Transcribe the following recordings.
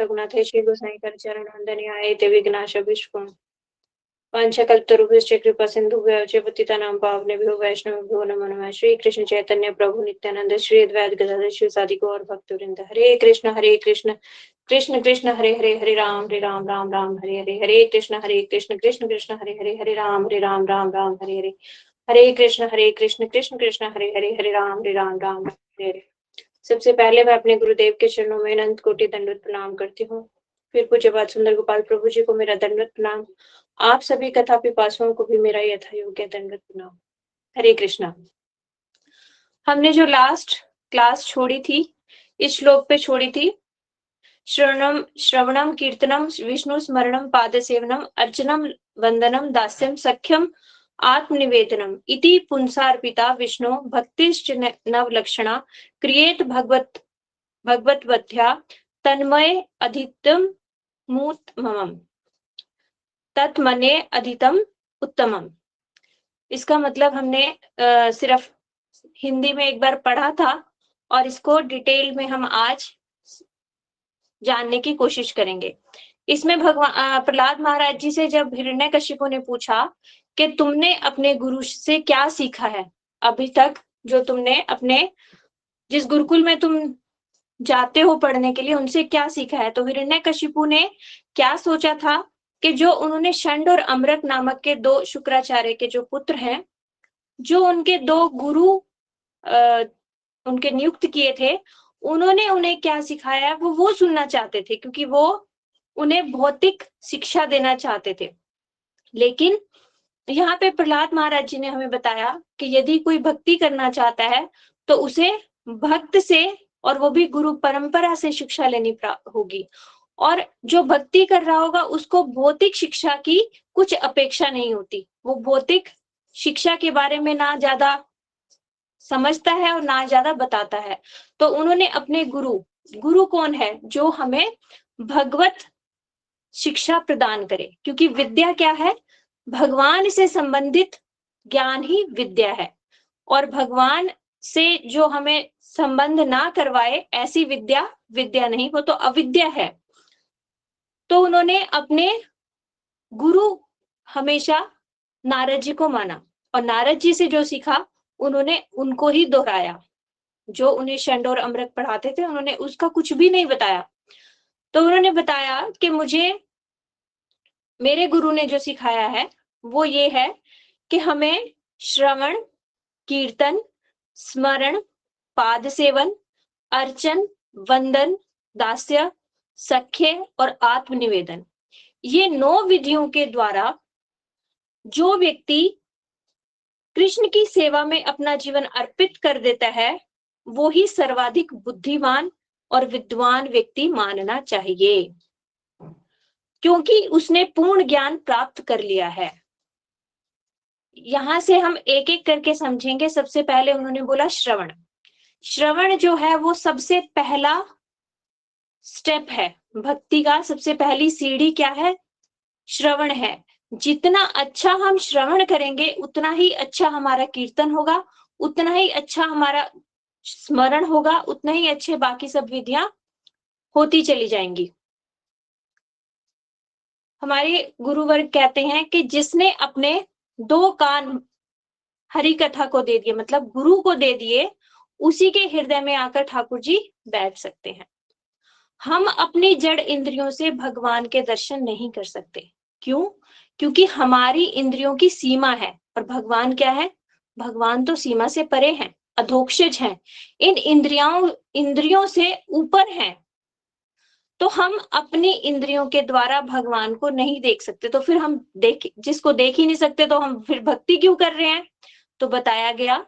रघुनाथे श्री गोसाई कर चरण वंदनीय आये ते विघ्नाश विष्णु पंचकल्पतरुभ्यश्च कृपा सिन्धुभ्यश्च पतितानां पावनेभ्यो वैष्णवेभ्यो नमो नमः। श्री कृष्ण चैतन्य प्रभु नित्यानंद श्री अद्वैत गदाधर शिव सादि गौर भक्तवृंद। हरे कृष्ण कृष्ण कृष्ण हरे हरे हरे राम राम राम हरे हरे। हरे कृष्ण कृष्ण कृष्ण हरे हरे हरे राम राम राम हरे हरे। हरे कृष्ण कृष्ण कृष्ण हरे राम हरे हरे। सबसे पहले मैं अपने गुरुदेव के चरणों में अनंत कोटि दंडवत प्रणाम करती हूँ। फिर पूज्यपाद सुंदर गोपाल प्रभु जी को मेरा दंडवत प्रणाम। आप सभी कथा पिपासुओं को भी मेरा यथा योग्य दंडवत प्रणाम। हरे कृष्णा। हमने जो लास्ट क्लास छोड़ी थी, इस श्लोक पे छोड़ी थी, श्रवणम कीर्तनम विष्णु स्मरणम पाद सेवनम अर्चनम वंदनम दास्यम सख्यम आत्मनिवेदनम इति पुंसार्पिता विष्णु भक्तिश्च नवलक्षणा क्रियेत भगवद्वत्या तन्मय अधितम मूतमम तत्मने अधितम उत्तमम। इसका मतलब हमने सिर्फ हिंदी में एक बार पढ़ा था और इसको डिटेल में हम आज जानने की कोशिश करेंगे। इसमें भगवान प्रहलाद महाराज जी से जब हिरण्यकशिपु ने पूछा कि तुमने अपने गुरु से क्या सीखा है अभी तक, जो तुमने अपने जिस गुरुकुल में तुम जाते हो पढ़ने के लिए, उनसे क्या सीखा है, तो हिरण्यकशिपु ने क्या सोचा था कि जो उन्होंने षंड और अमृत नामक के दो शुक्राचार्य के जो पुत्र हैं, जो उनके दो गुरु उनके नियुक्त किए थे, उन्होंने उन्हें क्या सिखाया वो सुनना चाहते थे, क्योंकि वो उन्हें भौतिक शिक्षा देना चाहते थे। लेकिन यहाँ पे प्रहलाद महाराज जी ने हमें बताया कि यदि कोई भक्ति करना चाहता है तो उसे भक्त से, और वो भी गुरु परंपरा से शिक्षा लेनी होगी, और जो भक्ति कर रहा होगा उसको भौतिक शिक्षा की कुछ अपेक्षा नहीं होती। वो भौतिक शिक्षा के बारे में ना ज्यादा समझता है और ना ज्यादा बताता है। तो उन्होंने अपने गुरु कौन है, जो हमें भगवत शिक्षा प्रदान करे, क्योंकि विद्या क्या है, भगवान से संबंधित ज्ञान ही विद्या है, और भगवान से जो हमें संबंध ना करवाए ऐसी विद्या विद्या नहीं, वो तो अविद्या है। तो उन्होंने अपने गुरु हमेशा नारद जी को माना, और नारद जी से जो सीखा उन्होंने उनको ही दोहराया। जो उन्हें षंड और अमृत पढ़ाते थे उन्होंने उसका कुछ भी नहीं बताया। तो उन्होंने बताया कि मुझे मेरे गुरु ने जो सिखाया है वो ये है कि हमें श्रवण, कीर्तन, स्मरण, पाद सेवन, अर्चन, वंदन, दास्य, सख्य और आत्मनिवेदन, ये 9 विधियों के द्वारा जो व्यक्ति कृष्ण की सेवा में अपना जीवन अर्पित कर देता है, वो ही सर्वाधिक बुद्धिमान और विद्वान व्यक्ति मानना चाहिए, क्योंकि उसने पूर्ण ज्ञान प्राप्त कर लिया है। यहां से हम एक एक करके समझेंगे। सबसे पहले उन्होंने बोला श्रवण। श्रवण जो है वो सबसे पहला स्टेप है भक्ति का। सबसे पहली सीढ़ी क्या है, श्रवण है। जितना अच्छा हम श्रवण करेंगे उतना ही अच्छा हमारा कीर्तन होगा, उतना ही अच्छा हमारा स्मरण होगा, उतना ही अच्छे बाकी सब विधियां होती चली जाएंगी। हमारे गुरुवर्ग कहते हैं कि जिसने अपने 2 कान हरि कथा को दे दिए, मतलब गुरु को दे दिए, उसी के हृदय में आकर ठाकुर जी बैठ सकते हैं। हम अपनी जड़ इंद्रियों से भगवान के दर्शन नहीं कर सकते। क्यों? क्योंकि हमारी इंद्रियों की सीमा है, और भगवान क्या है, भगवान तो सीमा से परे हैं, अधोक्षज हैं, इन इंद्रियों से ऊपर हैं। तो हम अपनी इंद्रियों के द्वारा भगवान को नहीं देख सकते। तो फिर हम जिसको देख ही नहीं सकते तो हम फिर भक्ति क्यों कर रहे हैं? तो बताया गया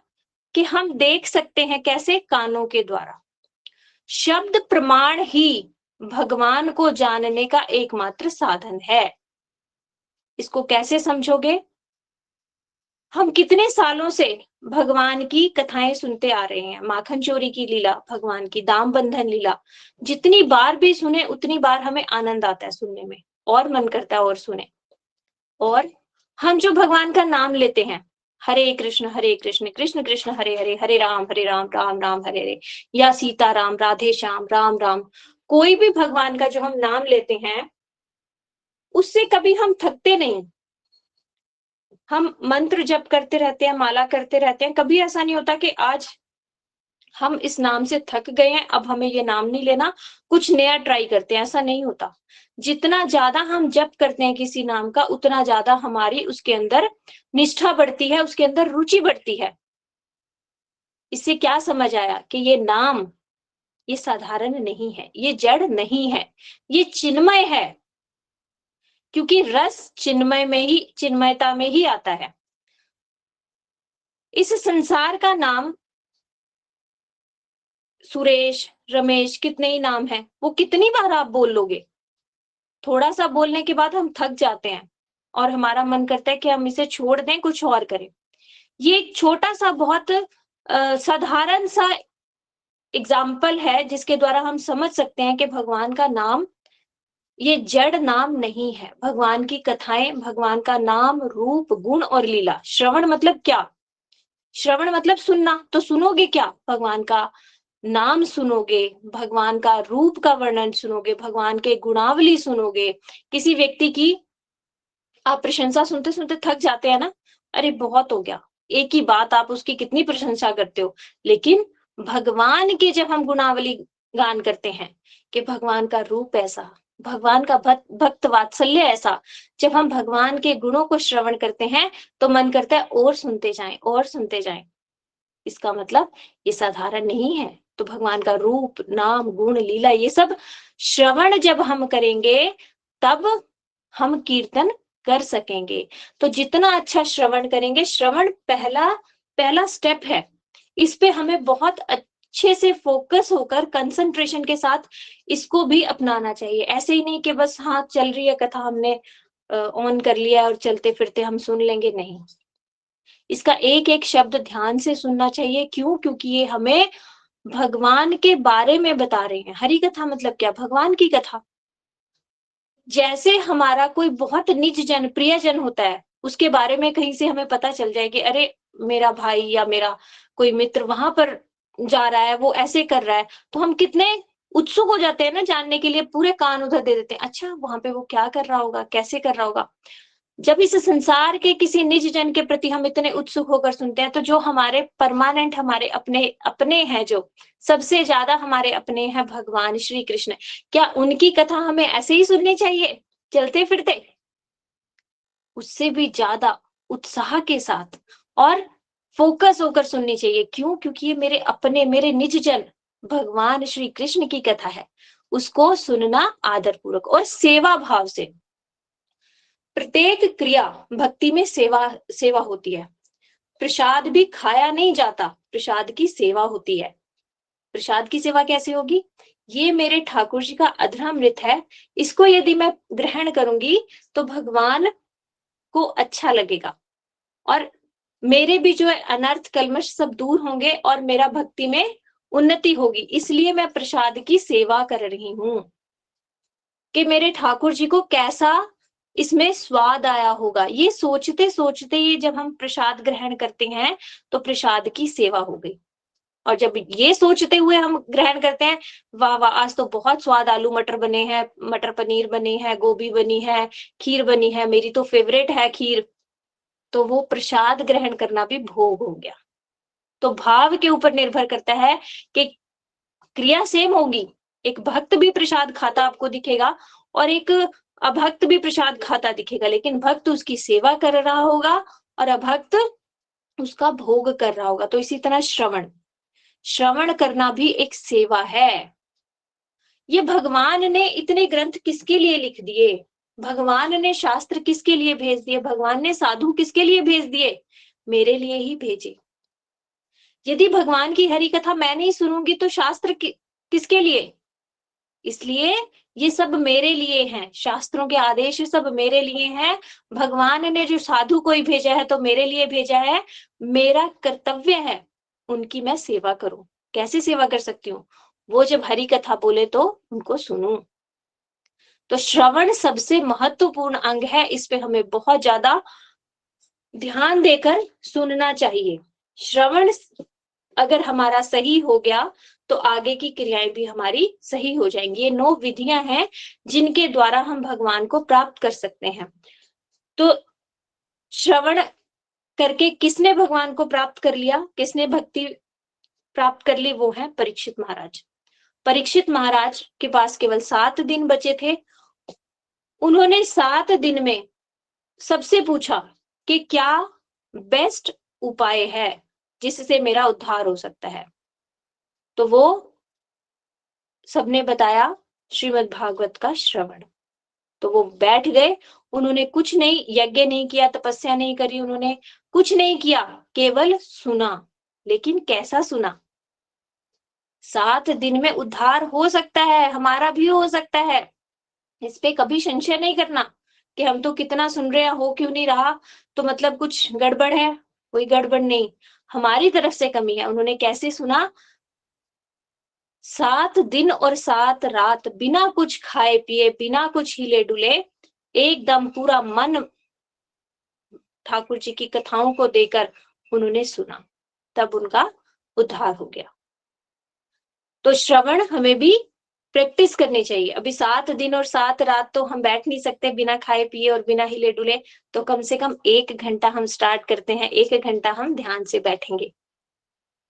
कि हम देख सकते हैं कैसे, कानों के द्वारा। शब्द प्रमाण ही भगवान को जानने का एकमात्र साधन है। इसको कैसे समझोगे? हम कितने सालों से भगवान की कथाएं सुनते आ रहे हैं। माखन चोरी की लीला, भगवान की दाम बंधन लीला, जितनी बार भी सुने उतनी बार हमें आनंद आता है सुनने में, और मन करता है और सुने। और हम जो भगवान का नाम लेते हैं, हरे कृष्ण कृष्ण कृष्ण हरे हरे, हरे राम राम राम हरे हरे, या सीता राम राधे श्याम राम राम, कोई भी भगवान का जो हम नाम लेते हैं, उससे कभी हम थकते नहीं। हम मंत्र जप करते रहते हैं, माला करते रहते हैं, कभी ऐसा नहीं होता कि आज हम इस नाम से थक गए हैं, अब हमें ये नाम नहीं लेना, कुछ नया ट्राई करते हैं, ऐसा नहीं होता। जितना ज्यादा हम जप करते हैं किसी नाम का, उतना ज्यादा हमारी उसके अंदर निष्ठा बढ़ती है, उसके अंदर रुचि बढ़ती है। इससे क्या समझ आया कि ये नाम, ये साधारण नहीं है, ये जड़ नहीं है, ये चिन्मय है। क्योंकि रस चिन्मय में ही, चिन्मयता में ही आता है। इस संसार का नाम सुरेश, रमेश, कितने ही नाम हैं, वो कितनी बार आप बोल लोगे? थोड़ा सा बोलने के बाद हम थक जाते हैं और हमारा मन करता है कि हम इसे छोड़ दें, कुछ और करें। ये एक छोटा सा, बहुत साधारण सा एग्जाम्पल है जिसके द्वारा हम समझ सकते हैं कि भगवान का नाम ये जड़ नाम नहीं है। भगवान की कथाएं, भगवान का नाम, रूप, गुण और लीला। श्रवण मतलब क्या? श्रवण मतलब सुनना। तो सुनोगे क्या? भगवान का नाम सुनोगे, भगवान का रूप का वर्णन सुनोगे, भगवान के गुणावली सुनोगे। किसी व्यक्ति की आप प्रशंसा सुनते सुनते थक जाते हैं ना, अरे बहुत हो गया, एक ही बात आप उसकी कितनी प्रशंसा करते हो। लेकिन भगवान की जब हम गुणावली गान करते हैं कि भगवान का रूप ऐसा, भगवान का भक्त वात्सल्य ऐसा, जब हम भगवान के गुणों को श्रवण करते हैं तो मन करता है और सुनते जाएं, और सुनते जाएं। इसका मतलब ये साधारण नहीं है। तो भगवान का रूप, नाम, गुण, लीला, ये सब श्रवण जब हम करेंगे तब हम कीर्तन कर सकेंगे। तो जितना अच्छा श्रवण करेंगे, श्रवण पहला पहला स्टेप है। इस पे हमें बहुत अच्छे से फोकस होकर कंसंट्रेशन के साथ इसको भी अपनाना चाहिए। ऐसे ही नहीं कि बस हाँ चल रही है कथा, हमने ऑन कर लिया और चलते फिरते हम सुन लेंगे, नहीं। इसका एक एक शब्द ध्यान से सुनना चाहिए। क्यों? क्योंकि ये हमें भगवान के बारे में बता रहे हैं। हरि कथा मतलब क्या? भगवान की कथा। जैसे हमारा कोई बहुत निज जन, प्रिय जन होता है, उसके बारे में कहीं से हमें पता चल जाए कि अरे मेरा भाई या मेरा कोई मित्र वहां पर जा रहा है, वो ऐसे कर रहा है, तो हम कितने उत्सुक हो जाते हैं ना जानने के लिए, पूरे कान उधर दे देते हैं। अच्छा वहां पे वो क्या कर रहा होगा, कैसे कर रहा होगा। जब इस संसार के किसी निज जन के प्रति हम इतने उत्सुक होकर सुनते हैं, तो जो हमारे परमानेंट, हमारे अपने अपने हैं, जो सबसे ज्यादा हमारे अपने हैं, भगवान श्री कृष्ण, क्या उनकी कथा हमें ऐसे ही सुननी चाहिए चलते फिरते? उससे भी ज्यादा उत्साह के साथ और फोकस होकर सुननी चाहिए। क्यों? क्योंकि ये मेरे अपने, मेरे निज जन भगवान श्री कृष्ण की कथा है। उसको सुनना आदर पूर्वक और सेवा भाव से। प्रत्येक क्रिया भक्ति में सेवा सेवा होती है। प्रसाद भी खाया नहीं जाता, प्रसाद की सेवा होती है। प्रसाद की सेवा कैसे होगी? ये मेरे ठाकुर जी का अधरामृत है, इसको यदि मैं ग्रहण करूंगी तो भगवान को अच्छा लगेगा और मेरे भी जो है अनर्थ कल्मश सब दूर होंगे और मेरा भक्ति में उन्नति होगी। इसलिए मैं प्रसाद की सेवा कर रही हूं कि मेरे ठाकुर जी को कैसा इसमें स्वाद आया होगा। ये सोचते सोचते ही जब हम प्रसाद ग्रहण करते हैं तो प्रसाद की सेवा हो गई। और जब ये सोचते हुए हम ग्रहण करते हैं, वाह वाह आज तो बहुत स्वाद, आलू मटर बने हैं, मटर पनीर बनी है, गोभी बनी है, खीर बनी है, मेरी तो फेवरेट है खीर, तो वो प्रसाद ग्रहण करना भी भोग हो गया। तो भाव के ऊपर निर्भर करता है कि क्रिया सेम होगी। एक भक्त भी प्रसाद खाता आपको दिखेगा और एक अभक्त भी प्रसाद खाता दिखेगा, लेकिन भक्त उसकी सेवा कर रहा होगा और अभक्त उसका भोग कर रहा होगा। तो इसी तरह श्रवण, श्रवण करना भी एक सेवा है। ये भगवान ने इतने ग्रंथ किसके लिए लिख दिए? भगवान ने शास्त्र किसके लिए भेज दिए? भगवान ने साधु किसके लिए भेज दिए? मेरे लिए ही भेजे। यदि भगवान की हरि कथा मैं नहीं सुनूंगी तो शास्त्र किसके लिए? इसलिए ये सब मेरे लिए हैं, शास्त्रों के आदेश सब मेरे लिए हैं। भगवान ने जो साधु कोई भेजा है तो मेरे लिए भेजा है। मेरा कर्तव्य है उनकी मैं सेवा करूं। कैसे सेवा कर सकती हूँ? वो जब हरि कथा बोले तो उनको सुनूं। तो श्रवण सबसे महत्वपूर्ण अंग है, इस पे हमें बहुत ज्यादा ध्यान देकर सुनना चाहिए। श्रवण अगर हमारा सही हो गया तो आगे की क्रियाएं भी हमारी सही हो जाएंगी। ये 9 विधियां हैं जिनके द्वारा हम भगवान को प्राप्त कर सकते हैं। तो श्रवण करके किसने भगवान को प्राप्त कर लिया, किसने भक्ति प्राप्त कर ली, वो है परीक्षित महाराज। परीक्षित महाराज के पास केवल 7 दिन बचे थे। उन्होंने 7 दिन में सबसे पूछा कि क्या बेस्ट उपाय है जिससे मेरा उद्धार हो सकता है। तो वो सबने बताया श्रीमद् भागवत का श्रवण। तो वो बैठ गए, उन्होंने कुछ नहीं, यज्ञ नहीं किया, तपस्या नहीं करी, उन्होंने कुछ नहीं किया, केवल सुना। लेकिन कैसा सुना? 7 दिन में उद्धार हो सकता है, हमारा भी हो सकता है। इस पे कभी संशय नहीं करना कि हम तो कितना सुन रहे हैं, हो क्यों नहीं रहा, तो मतलब कुछ गड़बड़ है। कोई गड़बड़ नहीं, हमारी तरफ से कमी है। उन्होंने कैसे सुना? 7 दिन और 7 रात बिना कुछ खाए पिए, बिना कुछ हिले डुले, एकदम पूरा मन ठाकुर जी की कथाओं को देकर उन्होंने सुना, तब उनका उद्धार हो गया। तो श्रवण हमें भी प्रैक्टिस करनी चाहिए। अभी 7 दिन और 7 रात तो हम बैठ नहीं सकते बिना खाए पिए और बिना हिले डुले, तो कम से कम 1 घंटा हम स्टार्ट करते हैं, 1 घंटा हम ध्यान से बैठेंगे,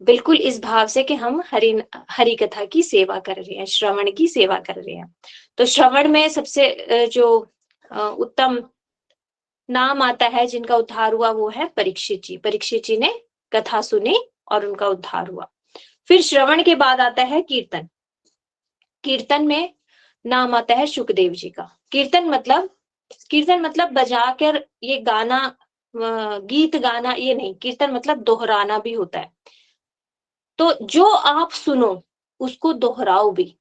बिल्कुल इस भाव से कि हम हरि कथा की सेवा कर रहे हैं, श्रवण की सेवा कर रहे हैं। तो श्रवण में सबसे जो उत्तम नाम आता है जिनका उद्धार हुआ, वो है परीक्षित जी। परीक्षित जी ने कथा सुनी और उनका उद्धार हुआ। फिर श्रवण के बाद आता है कीर्तन। कीर्तन में नाम आता है शुकदेव जी का। कीर्तन मतलब बजाकर ये गाना, गीत गाना, ये नहीं। कीर्तन मतलब दोहराना भी होता है। तो जो आप सुनो उसको दोहराओ भी।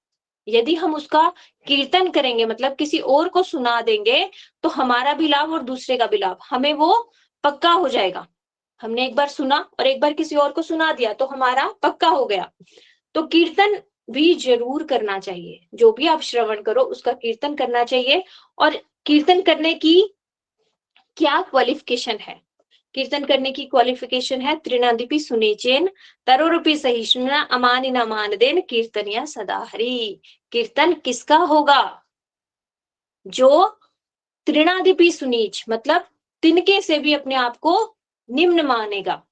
यदि हम उसका कीर्तन करेंगे, मतलब किसी और को सुना देंगे, तो हमारा भी लाभ और दूसरे का भी लाभ, हमें वो पक्का हो जाएगा। हमने एक बार सुना और एक बार किसी और को सुना दिया तो हमारा पक्का हो गया। तो कीर्तन भी जरूर करना चाहिए। जो भी आप श्रवण करो उसका कीर्तन करना चाहिए। और कीर्तन करने की क्या क्वालिफिकेशन है? कीर्तन करने की क्वालिफिकेशन है त्रिनादिपि सुनेचेन तरोरूपी सहिष्णुना अमानि न मान देन कीर्तनिया सदा हरि। कीर्तन किसका होगा? जो त्रिनादिपि सुनीच, मतलब तिनके से भी अपने आप को निम्न मानेगा।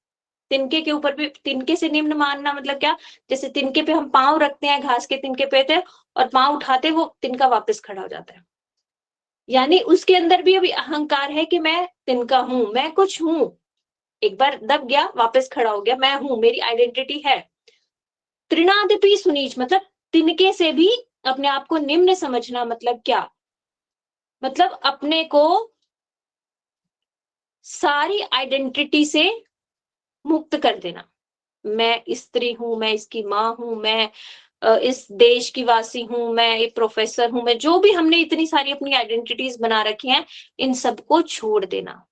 तिनके के ऊपर भी, तिनके से निम्न मानना मतलब क्या? जैसे तिनके पे हम पांव रखते हैं, घास के तिनके पे थे, और पांव उठाते वो तिनका वापस खड़ा हो जाता है। यानी उसके अंदर भी अभी अहंकार है कि मैं तिनका हूं, मैं कुछ हूं। एक बार दब गया, वापस खड़ा हो गया, मैं हूं, मेरी आइडेंटिटी है। त्रिनादिपि सुनीच मतलब तिनके से भी अपने आप को निम्न समझना। मतलब क्या? मतलब अपने को सारी आइडेंटिटी से मुक्त कर देना। मैं स्त्री हूं, मैं इसकी माँ हूं, मैं इस देश की वासी हूं, मैं एक प्रोफेसर हूं, मैं जो भी हमने इतनी सारी अपनी आइडेंटिटीज बना रखी हैं, इन सबको छोड़ देना।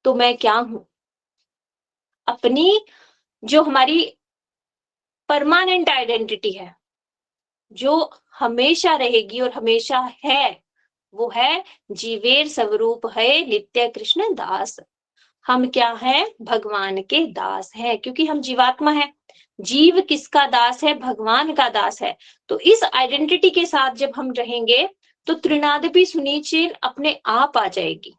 तो मैं क्या हूं? अपनी जो हमारी परमानेंट आइडेंटिटी है, जो हमेशा रहेगी और हमेशा है, वो है जीवेर स्वरूप है नित्य कृष्ण दास। हम क्या है? भगवान के दास हैं, क्योंकि हम जीवात्मा है। जीव किसका दास है? भगवान का दास है। तो इस आइडेंटिटी के साथ जब हम रहेंगे तो त्रिनादपि सुनिचेन अपने आप आ जाएगी।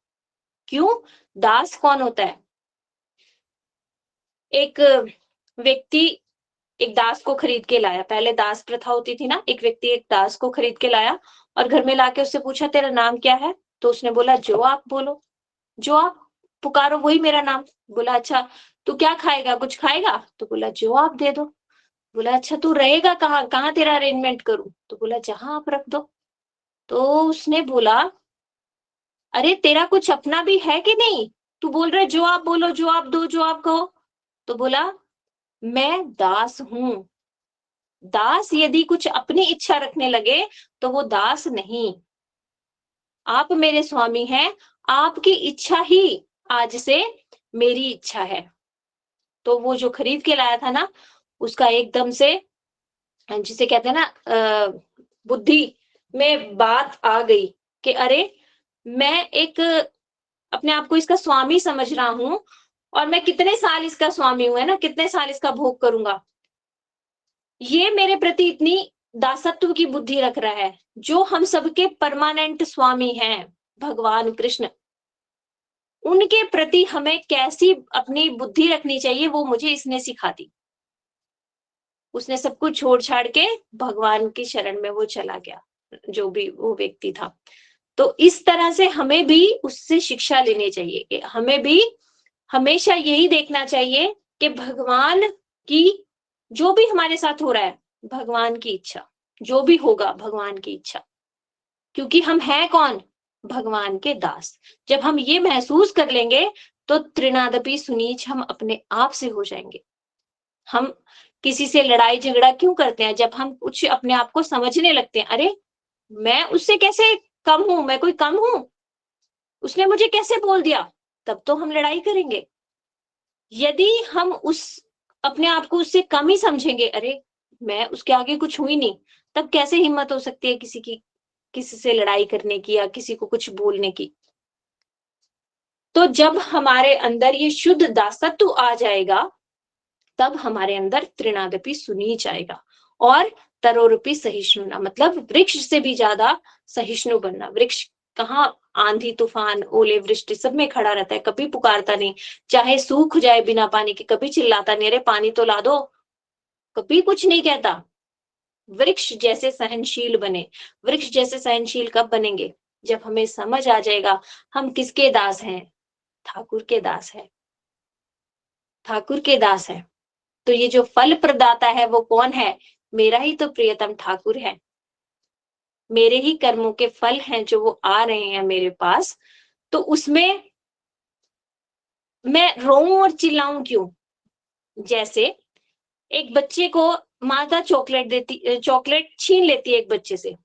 क्यों? दास कौन होता है? एक व्यक्ति एक दास को खरीद के लाया। पहले दास प्रथा होती थी ना, एक व्यक्ति एक दास को खरीद के लाया और घर में लाके उससे पूछा तेरा नाम क्या है? तो उसने बोला जो आप बोलो, जो आप पुकारो वही मेरा नाम। बोला अच्छा तू क्या खाएगा, कुछ खाएगा? तो बोला जो आप दे दो। बोला अच्छा तू रहेगा कहाँ, कहाँ तेरा अरेंजमेंट करूं? तो बोला जहां आप रख दो। तो उसने बोला अरे तेरा कुछ अपना भी है कि नहीं? तू बोल रहा है जो आप बोलो, जो आप दो, जो आप कहो। तो बोला मैं दास हूं। दास यदि कुछ अपनी इच्छा रखने लगे तो वो दास नहीं। आप मेरे स्वामी हैं, आपकी इच्छा ही आज से मेरी इच्छा है। तो वो जो खरीद के लाया था ना, उसका एकदम से, जिसे कहते हैं ना, बुद्धि में बात आ गई कि अरे मैं एक अपने आप को इसका स्वामी समझ रहा हूं, और मैं कितने साल इसका स्वामी हूं, है ना, कितने साल इसका भोग करूंगा। ये मेरे प्रति इतनी दासत्व की बुद्धि रख रहा है, जो हम सबके परमानेंट स्वामी हैं, भगवान कृष्ण, उनके प्रति हमें कैसी अपनी बुद्धि रखनी चाहिए, वो मुझे इसने सिखा दी। उसने सब कुछ छोड़ छाड़ के भगवान की शरण में वो चला गया, जो भी वो व्यक्ति था। तो इस तरह से हमें भी उससे शिक्षा लेनी चाहिए कि हमें भी हमेशा यही देखना चाहिए कि भगवान की, जो भी हमारे साथ हो रहा है, भगवान की इच्छा, जो भी होगा भगवान की इच्छा, क्योंकि हम हैं कौन? भगवान के दास। जब हम ये महसूस कर लेंगे तो त्रिनादपि सुनीच हम अपने आप से हो जाएंगे। हम किसी से लड़ाई झगड़ा क्यों करते हैं? जब हम कुछ अपने आप को समझने लगते हैं, अरे मैं उससे कैसे कम हूं, मैं कोई कम हूं, उसने मुझे कैसे बोल दिया, तब तो हम लड़ाई करेंगे। यदि हम उस अपने आप को उससे कम ही समझेंगे, अरे मैं उसके आगे कुछ हुई नहीं, तब कैसे हिम्मत हो सकती है किसी की, किसी से लड़ाई करने की या किसी को कुछ बोलने की। तो जब हमारे अंदर ये शुद्ध दासत्व आ जाएगा, तब हमारे अंदर त्रिनादपि सुनीच आएगा। और तरोरूपी सहिष्णुना, मतलब वृक्ष से भी ज्यादा सहिष्णु बनना। वृक्ष कहाँ आंधी तूफान ओले वृष्टि सब में खड़ा रहता है, कभी पुकारता नहीं, चाहे सूख जाए बिना पानी के, कभी चिल्लाता नहीं, अरे पानी तो ला दो, कभी कुछ नहीं कहता। वृक्ष जैसे सहनशील बने। वृक्ष जैसे सहनशील कब बनेंगे? जब हमें समझ आ जाएगा हम किसके दास हैं? ठाकुर के दास है, ठाकुर के दास है। तो ये जो फल प्रदाता है वो कौन है? मेरा ही तो प्रियतम ठाकुर है। मेरे ही कर्मों के फल हैं जो वो आ रहे हैं मेरे पास। तो उसमें मैं रोऊं और चिल्लाऊं क्यों? जैसे एक बच्चे को माता चॉकलेट देती, चॉकलेट छीन लेती है एक बच्चे से।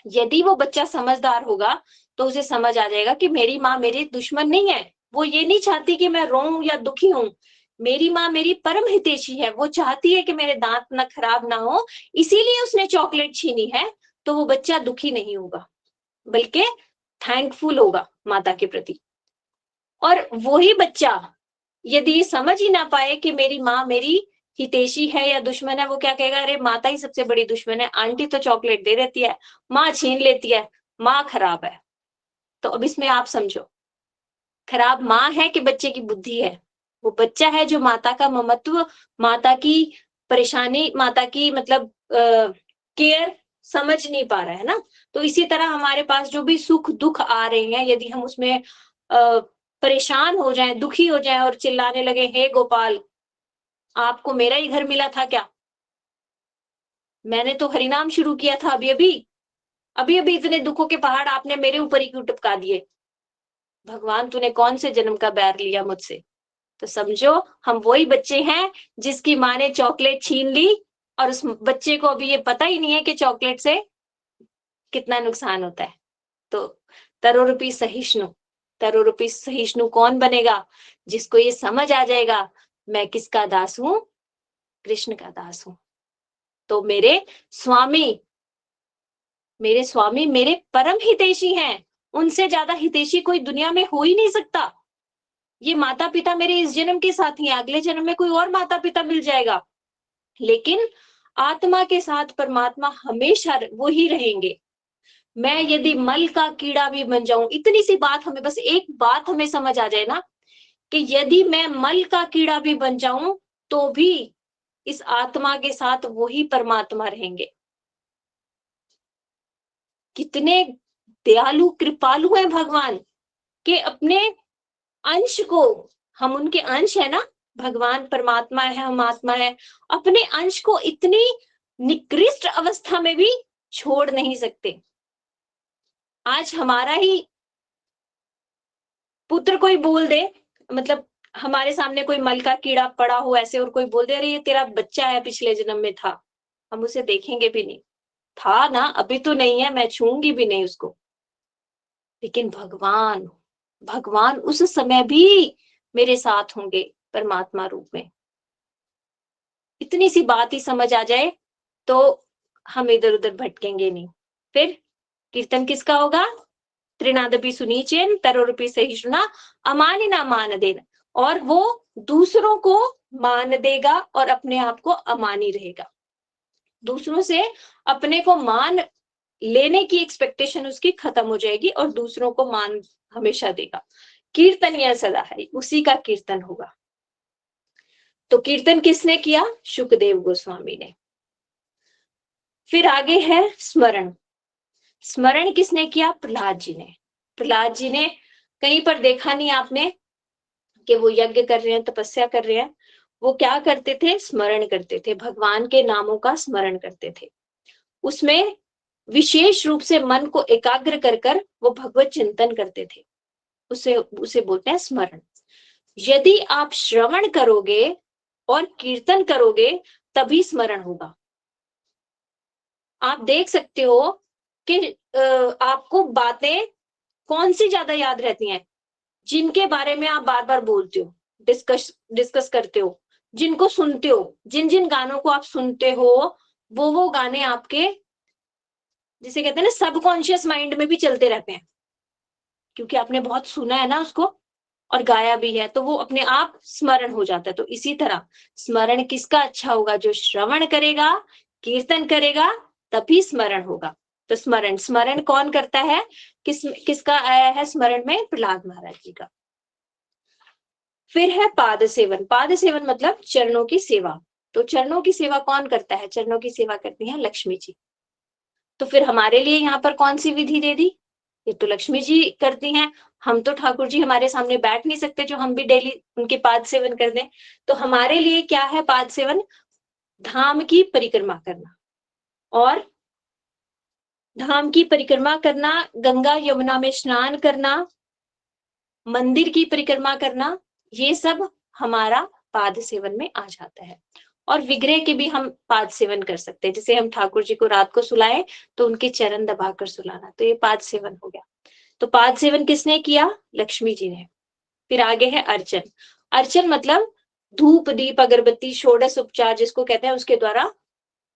यदि वो बच्चा समझदार होगा तो उसे समझ आ जाएगा कि मेरी माँ मेरी दुश्मन नहीं है। वो ये नहीं चाहती कि मैं रोऊं या दुखी हूं। मेरी माँ मेरी परम हितैषी है, वो चाहती है कि मेरे दांत ना खराब ना हो, इसीलिए उसने चॉकलेट छीनी है। तो वो बच्चा दुखी नहीं होगा, बल्कि थैंकफुल होगा माता के प्रति। और वही बच्चा यदि समझ ही ना पाए कि मेरी माँ मेरी हितैषी है या दुश्मन है, वो क्या कहेगा? अरे माता ही सबसे बड़ी दुश्मन है, आंटी तो चॉकलेट दे देती है, माँ छीन लेती है, माँ खराब है। तो अब इसमें आप समझो, खराब माँ है कि बच्चे की बुद्धि है? वो बच्चा है जो माता का ममत्व, माता की परेशानी, माता की मतलब केयर समझ नहीं पा रहा है ना। तो इसी तरह हमारे पास जो भी सुख दुख आ रहे हैं, यदि हम उसमें परेशान हो जाएं, दुखी हो जाएं और चिल्लाने लगे, हे गोपाल आपको मेरा ही घर मिला था क्या? मैंने तो हरिनाम शुरू किया था अभी अभी, अभी अभी इतने दुखों के पहाड़ आपने मेरे ऊपर ही क्यों टिपका दिए? भगवान तूने कौन से जन्म का बैर लिया मुझसे? तो समझो हम वही बच्चे हैं जिसकी माँ ने चॉकलेट छीन ली, और उस बच्चे को अभी ये पता ही नहीं है कि चॉकलेट से कितना नुकसान होता है। तो तरोरूपी सहिष्णु, तरोरूपी सहिष्णु कौन बनेगा? जिसको ये समझ आ जाएगा मैं किसका दास हूं? कृष्ण का दास हूं। तो मेरे स्वामी मेरे परम हितैषी हैं। उनसे ज्यादा हितैषी कोई दुनिया में हो ही नहीं सकता। ये माता पिता मेरे इस जन्म के साथ ही हैं, अगले जन्म में कोई और माता पिता मिल जाएगा, लेकिन आत्मा के साथ परमात्मा हमेशा वो ही रहेंगे। मैं यदि मल का कीड़ा भी बन जाऊं, इतनी सी बात हमें, बस एक बात हमें समझ आ जाए ना, कि यदि मैं मल का कीड़ा भी बन जाऊं तो भी इस आत्मा के साथ वही परमात्मा रहेंगे। कितने दयालु कृपालु हैं भगवान, के अपने अंश को, हम उनके अंश है ना, भगवान परमात्मा है, हम आत्मा है, अपने अंश को इतनी निकृष्ट अवस्था में भी छोड़ नहीं सकते। आज हमारा ही पुत्र कोई बोल दे, मतलब हमारे सामने कोई मल का कीड़ा पड़ा हो ऐसे, और कोई बोल दे अरे ये तेरा बच्चा है, पिछले जन्म में था, हम उसे देखेंगे भी नहीं, था ना अभी तो नहीं है, मैं छूंगी भी नहीं उसको। लेकिन भगवान, भगवान उस समय भी मेरे साथ होंगे परमात्मा रूप में। इतनी सी बात ही समझ आ जाए तो हम इधर उधर भटकेंगे नहीं। फिर कीर्तन किसका होगा? त्रिनादपि सुनीचेन तरोरूपी सहिष्णुना अमानिना मान देना। और वो दूसरों को मान देगा और अपने आप को अमानी रहेगा। दूसरों से अपने को मान लेने की एक्सपेक्टेशन उसकी खत्म हो जाएगी और दूसरों को मान हमेशा देगा। कीर्तन यह सदा है, उसी का कीर्तन होगा। तो कीर्तन किसने किया? शुकदेव गोस्वामी ने। फिर आगे है स्मरण। स्मरण किसने किया? प्रहलाद जी ने। प्रहलाद जी ने कहीं पर देखा नहीं आपने कि वो यज्ञ कर रहे हैं, तपस्या कर रहे हैं। वो क्या करते थे? स्मरण करते थे, भगवान के नामों का स्मरण करते थे। उसमें विशेष रूप से मन को एकाग्र कर कर वो भगवत चिंतन करते थे। उसे उसे बोलते हैं स्मरण। यदि आप श्रवण करोगे और कीर्तन करोगे तभी स्मरण होगा। आप देख सकते हो कि आपको बातें कौन सी ज्यादा याद रहती हैं? जिनके बारे में आप बार बार बोलते हो, डिस्कस करते हो, जिनको सुनते हो, जिन जिन गानों को आप सुनते हो, वो गाने आपके, जिसे कहते हैं ना, सबकॉन्शियस माइंड में भी चलते रहते हैं, क्योंकि आपने बहुत सुना है ना उसको और गाया भी है, तो वो अपने आप स्मरण हो जाता है। तो इसी तरह स्मरण किसका अच्छा होगा? जो श्रवण करेगा, कीर्तन करेगा, तभी स्मरण होगा। तो स्मरण स्मरण कौन करता है? किसका आया है स्मरण में? प्रहलाद महाराज जी का। फिर है पाद सेवन। पाद सेवन मतलब चरणों की सेवा। तो चरणों की सेवा कौन करता है? चरणों की सेवा करती है लक्ष्मी जी। तो फिर हमारे लिए यहाँ पर कौन सी विधि दे दी? ये तो लक्ष्मी जी करती हैं। हम तो ठाकुर जी हमारे सामने बैठ नहीं सकते जो हम भी डेली उनके पाद सेवन कर दें। तो हमारे लिए क्या है पाद सेवन? धाम की परिक्रमा करना, और धाम की परिक्रमा करना, गंगा यमुना में स्नान करना, मंदिर की परिक्रमा करना, ये सब हमारा पाद सेवन में आ जाता है। और विग्रह के भी हम पाद सेवन कर सकते हैं। जैसे हम ठाकुर जी को रात को सुलाए तो उनके चरण दबाकर सुलाना, तो ये पाद सेवन हो गया। तो पाद सेवन किसने किया? लक्ष्मी जी ने। फिर आगे है अर्चन। अर्चन मतलब धूप दीप अगरबत्ती षोडश उपचार जिसको कहते हैं, उसके द्वारा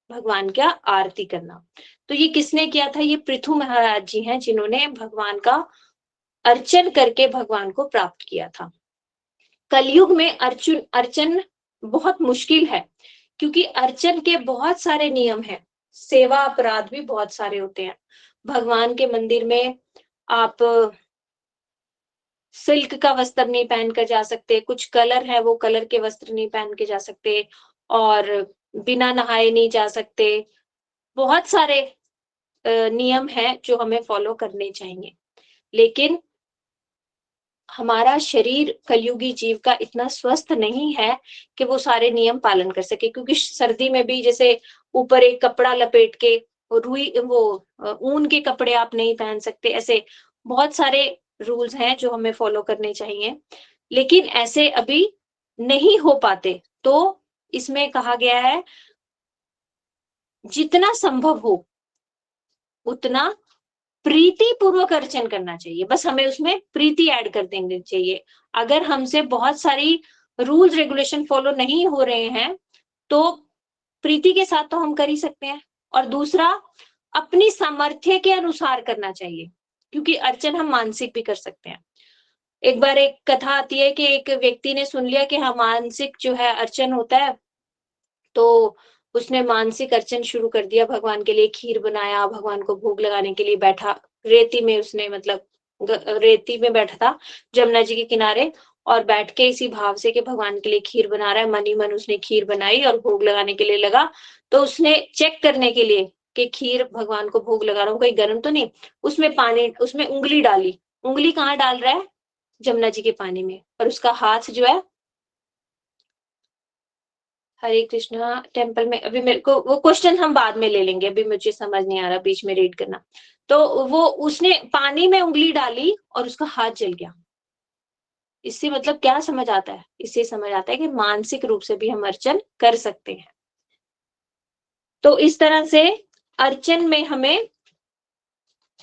भगवान का आरती करना। तो ये किसने किया था? ये पृथु महाराज जी हैं, जिन्होंने भगवान का अर्चन करके भगवान को प्राप्त किया था। कलयुग में अर्चन बहुत मुश्किल है, क्योंकि अर्चन के बहुत सारे नियम हैं, सेवा अपराध भी बहुत सारे होते हैं। भगवान के मंदिर में आप सिल्क का वस्त्र नहीं पहन कर जा सकते, कुछ कलर है वो कलर के वस्त्र नहीं पहन के जा सकते, और बिना नहाए नहीं जा सकते। बहुत सारे नियम हैं जो हमें फॉलो करने चाहिए। लेकिन हमारा शरीर कलयुगी जीव का इतना स्वस्थ नहीं है कि वो सारे नियम पालन कर सके, क्योंकि सर्दी में भी जैसे ऊपर एक कपड़ा लपेट के ऊन के कपड़े आप नहीं पहन सकते। ऐसे बहुत सारे रूल्स हैं जो हमें फॉलो करने चाहिए, लेकिन ऐसे अभी नहीं हो पाते। तो इसमें कहा गया है जितना संभव हो उतना प्रीति पूर्वक अर्चन करना चाहिए। बस हमें उसमें प्रीति ऐड कर देनी चाहिए। अगर हमसे बहुत सारी रूल्स रेगुलेशन फॉलो नहीं हो रहे हैं तो प्रीति के साथ तो हम कर ही सकते हैं। और दूसरा, अपनी सामर्थ्य के अनुसार करना चाहिए, क्योंकि अर्चन हम मानसिक भी कर सकते हैं। एक बार एक कथा आती है कि एक व्यक्ति ने सुन लिया कि हाँ मानसिक जो है अर्चन होता है, तो उसने मानसिक अर्चन शुरू कर दिया। भगवान के लिए खीर बनाया, भगवान को भोग लगाने के लिए बैठा, रेती में उसने मतलब रेती में बैठा था जमुना जी के किनारे, और बैठ के इसी भाव से कि भगवान के लिए खीर बना रहा है, मन ही मन उसने खीर बनाई और भोग लगाने के लिए लगा। तो उसने चेक करने के लिए कि खीर भगवान को भोग लगा रहा हूँ कहीं गर्म तो नहीं, उसमें उंगली डाली। उंगली कहाँ डाल रहा है? जमुना जी के पानी में। और उसका हाथ जो है, हरे कृष्णा टेम्पल में, अभी मेरे को वो क्वेश्चन हम बाद में ले लेंगे, अभी मुझे समझ नहीं आ रहा, बीच में रीड करना। तो वो उसने पानी में उंगली डाली और उसका हाथ जल गया। इससे मतलब क्या समझ आता है? इससे समझ आता है कि मानसिक रूप से भी हम अर्चन कर सकते हैं। तो इस तरह से अर्चन में हमें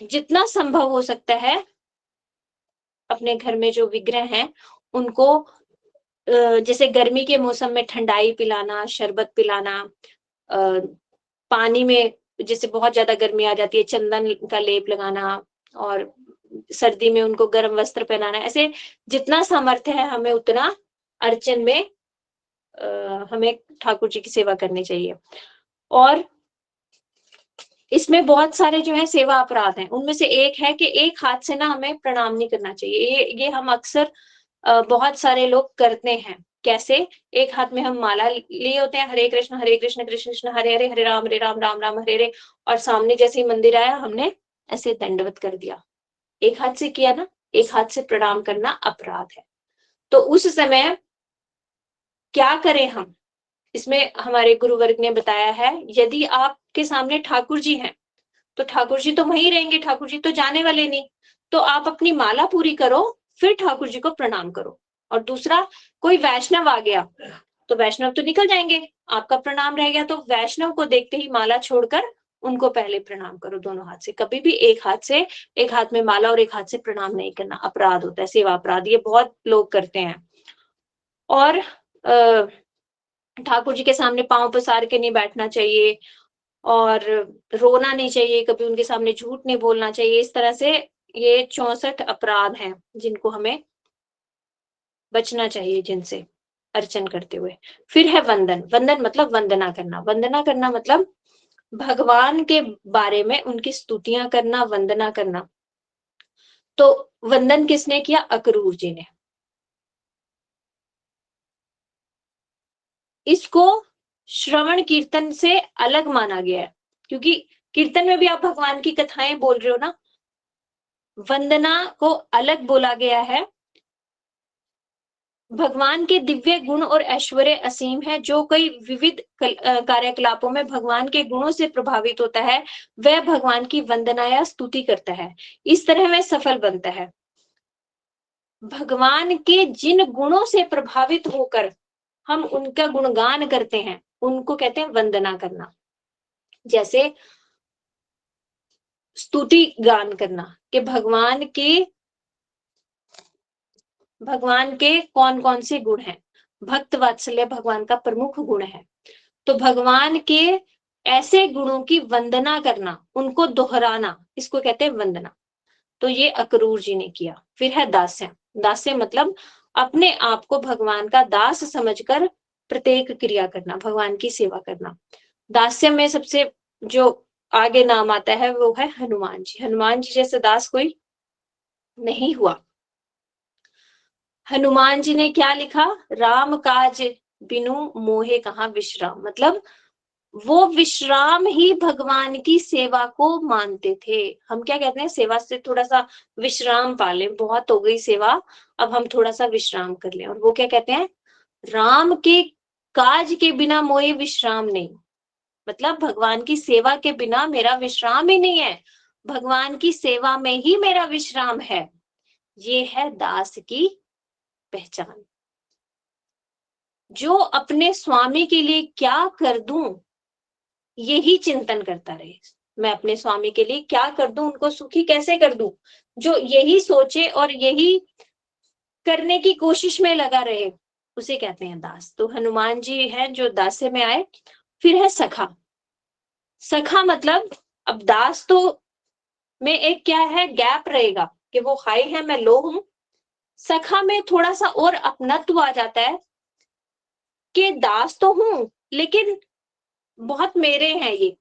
जितना संभव हो सकता है अपने घर में जो विग्रह हैं उनको जैसे गर्मी के मौसम में ठंडाई पिलाना, शरबत पिलाना, पानी में जैसे बहुत ज्यादा गर्मी आ जाती है चंदन का लेप लगाना, और सर्दी में उनको गर्म वस्त्र पहनाना। ऐसे जितना सामर्थ्य है हमें उतना अर्चन में हमें ठाकुर जी की सेवा करनी चाहिए। और इसमें बहुत सारे जो है सेवा अपराध हैं। उनमें से एक है कि एक हाथ से ना हमें प्रणाम नहीं करना चाहिए। ये हम अक्सर बहुत सारे लोग करते हैं। कैसे? एक हाथ में हम माला लिए होते हैं, हरे कृष्ण कृष्ण कृष्ण हरे हरे, हरे राम राम राम हरे हरे, और सामने जैसे ही मंदिर आया हमने ऐसे दंडवत कर दिया। एक हाथ से किया ना, एक हाथ से प्रणाम करना अपराध है। तो उस समय क्या करें हम? इसमें हमारे गुरुवर्ग ने बताया है, यदि आपके सामने ठाकुर जी हैं, तो ठाकुर जी तो वहीं रहेंगे, ठाकुर जी तो जाने वाले नहीं। तो आप अपनी माला पूरी करो, फिर ठाकुर जी को प्रणाम करो। और दूसरा, कोई वैष्णव आ गया, तो वैष्णव तो निकल जाएंगे, आपका प्रणाम रह गया, तो वैष्णव को देखते ही माला छोड़कर उनको पहले प्रणाम करो दोनों हाथ से। कभी भी एक हाथ में माला और एक हाथ से प्रणाम नहीं करना, अपराध होता है, सेवा अपराध। ये बहुत लोग करते हैं। और ठाकुर जी के सामने पांव पसार के नहीं बैठना चाहिए, और रोना नहीं चाहिए, कभी उनके सामने झूठ नहीं बोलना चाहिए। इस तरह से ये 64 अपराध हैं जिनको हमें बचना चाहिए, जिनसे अर्चन करते हुए। फिर है वंदन। वंदन मतलब वंदना करना। वंदना करना मतलब भगवान के बारे में उनकी स्तुतियां करना, वंदना करना। तो वंदन किसने किया? अक्रूर जी ने। इसको श्रवण कीर्तन से अलग माना गया है, क्योंकि कीर्तन में भी आप भगवान की कथाएं बोल रहे हो ना, वंदना को अलग बोला गया है। भगवान के दिव्य गुण और ऐश्वर्य असीम है। जो कोई विविध कार्यकलापों में भगवान के गुणों से प्रभावित होता है, वह भगवान की वंदना या स्तुति करता है। इस तरह वह सफल बनता है। भगवान के जिन गुणों से प्रभावित होकर हम उनका गुणगान करते हैं, उनको कहते हैं वंदना करना। जैसे स्तुति गान करना, कि भगवान के कौन कौन से गुण हैं। भक्त वात्सल्य भगवान का प्रमुख गुण है। तो भगवान के ऐसे गुणों की वंदना करना, उनको दोहराना, इसको कहते हैं वंदना। तो ये अक्रूर जी ने किया। फिर है दास्य। दास्य मतलब अपने आप को भगवान का दास समझकर प्रत्येक क्रिया करना, भगवान की सेवा करना। दास्य में सबसे जो आगे नाम आता है वो है हनुमान जी। हनुमान जी जैसे दास कोई नहीं हुआ। हनुमान जी ने क्या लिखा? राम काज बिनु मोहे कहाँ विश्राम। मतलब वो विश्राम ही भगवान की सेवा को मानते थे। हम क्या कहते हैं, सेवा से थोड़ा सा विश्राम पा लें, बहुत हो गई सेवा, अब हम थोड़ा सा विश्राम कर लें। और वो क्या कहते हैं? राम के काज के बिना मोए विश्राम नहीं। मतलब भगवान की सेवा के बिना मेरा विश्राम ही नहीं है, भगवान की सेवा में ही मेरा विश्राम है। ये है दास की पहचान। जो अपने स्वामी के लिए क्या कर दूं, यही चिंतन करता रहे। मैं अपने स्वामी के लिए क्या कर दूं, उनको सुखी कैसे कर दूं, जो यही सोचे और यही करने की कोशिश में लगा रहे, उसे कहते हैं दास। तो हनुमान जी हैं जो दास्य में आए। फिर है सखा। सखा मतलब, अब दास तो में एक क्या है, गैप रहेगा कि वो हाई है मैं लो हूं। सखा में थोड़ा सा और अपनत्व आ जाता है कि दास तो हूं लेकिन बहुत मेरे हैं ये।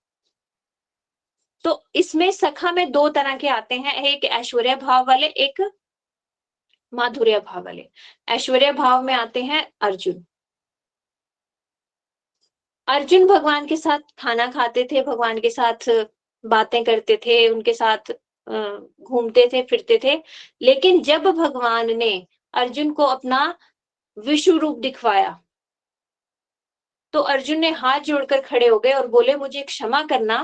तो इसमें सखा में दो तरह के आते हैं, एक ऐश्वर्य भाव वाले, एक माधुर्य भाव वाले। ऐश्वर्य भाव में आते हैं अर्जुन। अर्जुन भगवान के साथ खाना खाते थे, भगवान के साथ बातें करते थे, उनके साथ घूमते थे फिरते थे। लेकिन जब भगवान ने अर्जुन को अपना विश्व रूप दिखवाया, तो अर्जुन ने हाथ जोड़कर खड़े हो गए और बोले, मुझे क्षमा करना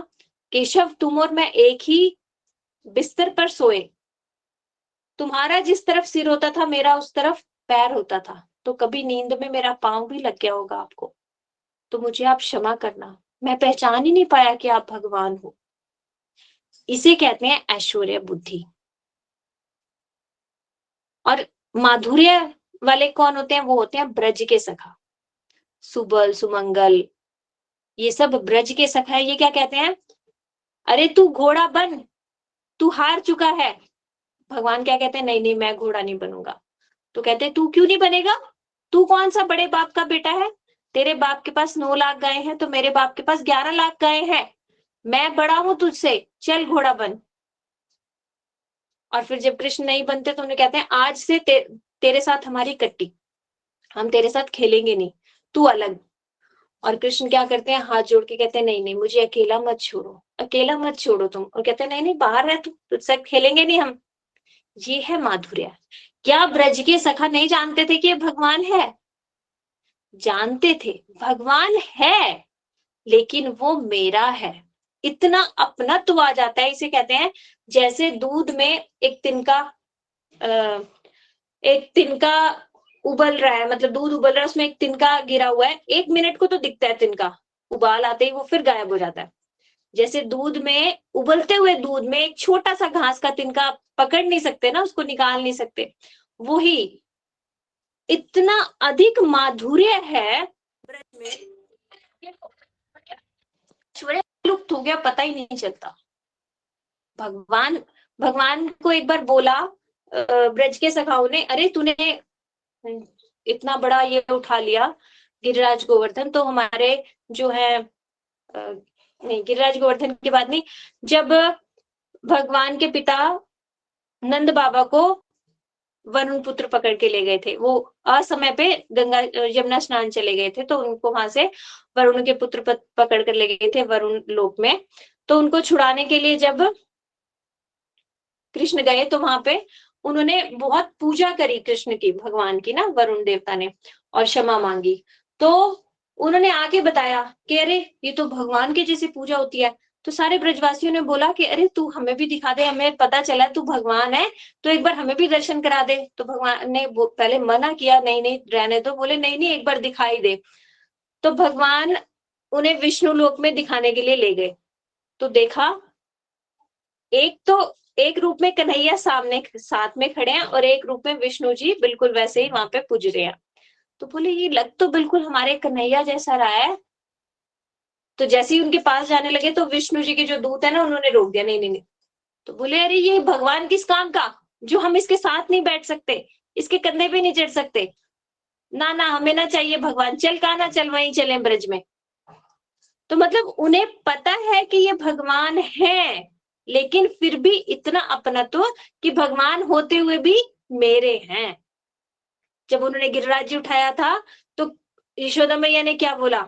केशव, तुम और मैं एक ही बिस्तर पर सोए। तुम्हारा जिस तरफ सिर होता था, मेरा उस तरफ पैर होता था, तो कभी नींद में मेरा पांव भी लग गया होगा आपको, तो मुझे आप क्षमा करना, मैं पहचान ही नहीं पाया कि आप भगवान हो। इसे कहते हैं ऐश्वर्य बुद्धि। और माधुर्य वाले कौन होते हैं? वो होते हैं ब्रज के सखा, सुबल सुमंगल, ये सब ब्रज के सखा है। ये क्या कहते हैं? अरे तू घोड़ा बन, तू हार चुका है। भगवान क्या कहते हैं? नहीं नहीं, मैं घोड़ा नहीं बनूंगा। तो कहते हैं, तू क्यों नहीं बनेगा? तू कौन सा बड़े बाप का बेटा है? तेरे बाप के पास 9 लाख गाय हैं, तो मेरे बाप के पास 11 लाख गाय हैं। मैं बड़ा हूं तुझसे, चल घोड़ा बन। और फिर जब कृष्ण नहीं बनते तो उन्हें कहते हैं आज से तेरे साथ हमारी कट्टी, हम तेरे साथ खेलेंगे नहीं, तू अलग। और कृष्ण क्या करते हैं, हाथ जोड़ के कहते हैं नहीं नहीं मुझे अकेला मत छोड़ो, अकेला मत छोड़ो तुम। और कहते हैं नहीं नहीं बाहर रह तू, तुझसे खेलेंगे नहीं हम। ये है माधुर्य। क्या ब्रज के सखा नहीं जानते थे कि ये भगवान है? जानते थे भगवान है, लेकिन वो मेरा है। इतना अपनत्व आ जाता है, इसे कहते हैं जैसे दूध में एक तिनका अ, एक तिनका उबल रहा है, मतलब दूध उबल रहा है, उसमें एक तिनका गिरा हुआ है, 1 मिनट को तो दिखता है तिनका, उबाल आते ही वो फिर गायब हो जाता है। जैसे दूध में, उबलते हुए दूध में एक छोटा सा घास का तिनका पकड़ नहीं सकते ना, उसको निकाल नहीं सकते, वही इतना अधिक माधुर्य है ब्रज में, ऐश्वर्य लुप्त हो गया, पता ही नहीं चलता। भगवान भगवान को एक बार बोला ब्रज के सखाओं ने, अरे तूने इतना बड़ा ये उठा लिया गिरिराज गोवर्धन, तो हमारे जो है नहीं, गिरिराज गोवर्धन की बात नहीं, जब भगवान के पिता नंद बाबा को वरुण पुत्र पकड़ के ले गए थे, वो असमय पे गंगा यमुना स्नान चले गए थे, तो उनको वहां से वरुण के पुत्र पकड़ कर ले गए थे वरुण लोक में। तो उनको छुड़ाने के लिए जब कृष्ण गए तो वहां पे उन्होंने बहुत पूजा करी कृष्ण की, भगवान की ना, वरुण देवता ने, और क्षमा मांगी। तो उन्होंने आके बताया कि अरे ये तो भगवान की जैसी पूजा होती है। तो सारे ब्रजवासियों ने बोला कि अरे तू हमें भी दिखा दे, हमें पता चला तू भगवान है, तो एक बार हमें भी दर्शन करा दे। तो भगवान ने पहले मना किया, नहीं नहीं रहने दो, बोले नहीं नहीं एक बार दिखाई दे। तो भगवान उन्हें विष्णु लोक में दिखाने के लिए ले गए। तो देखा, एक तो एक रूप में कन्हैया सामने साथ में खड़े हैं, और एक रूप में विष्णु जी बिल्कुल वैसे ही वहां पे पूज रहे हैं। तो बोले ये लग तो बिल्कुल हमारे कन्हैया जैसा रहा है। तो जैसे ही उनके पास जाने लगे तो विष्णु जी के जो दूत है ना, उन्होंने रोक दिया, नहीं नहीं नहीं। तो बोले अरे ये भगवान किस काम का, जो हम इसके साथ नहीं बैठ सकते, इसके कंधे पे नहीं चढ़ सकते, ना ना हमें ना चाहिए भगवान, चल कहा ना, चल वहीं चले ब्रज में। तो मतलब उन्हें पता है कि ये भगवान है, लेकिन फिर भी इतना अपनत्व कि भगवान होते हुए भी मेरे हैं। जब उन्होंने गिरिराज जी उठाया था तो यशोदा मैया ने क्या बोला,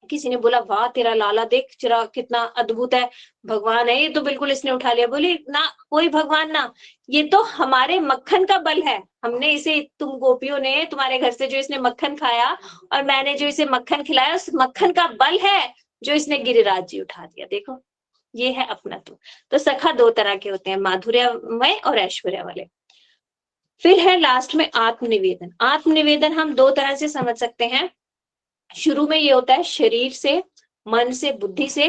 किसी ने बोला वाह तेरा लाला देख जरा कितना अद्भुत है, भगवान है ये तो, बिल्कुल इसने उठा लिया। बोली ना कोई भगवान ना, ये तो हमारे मक्खन का बल है, हमने इसे, तुम गोपियों ने तुम्हारे घर से जो इसने मक्खन खाया और मैंने जो इसे मक्खन खिलाया, उस मक्खन का बल है जो इसने गिरिराज जी उठा दिया। देखो ये है अपनत्व। तो सखा दो तरह के होते हैं, माधुर्यमय और ऐश्वर्य वाले। फिर है लास्ट में आत्मनिवेदन। आत्मनिवेदन हम दो तरह से समझ सकते हैं। शुरू में ये होता है शरीर से, मन से, बुद्धि से,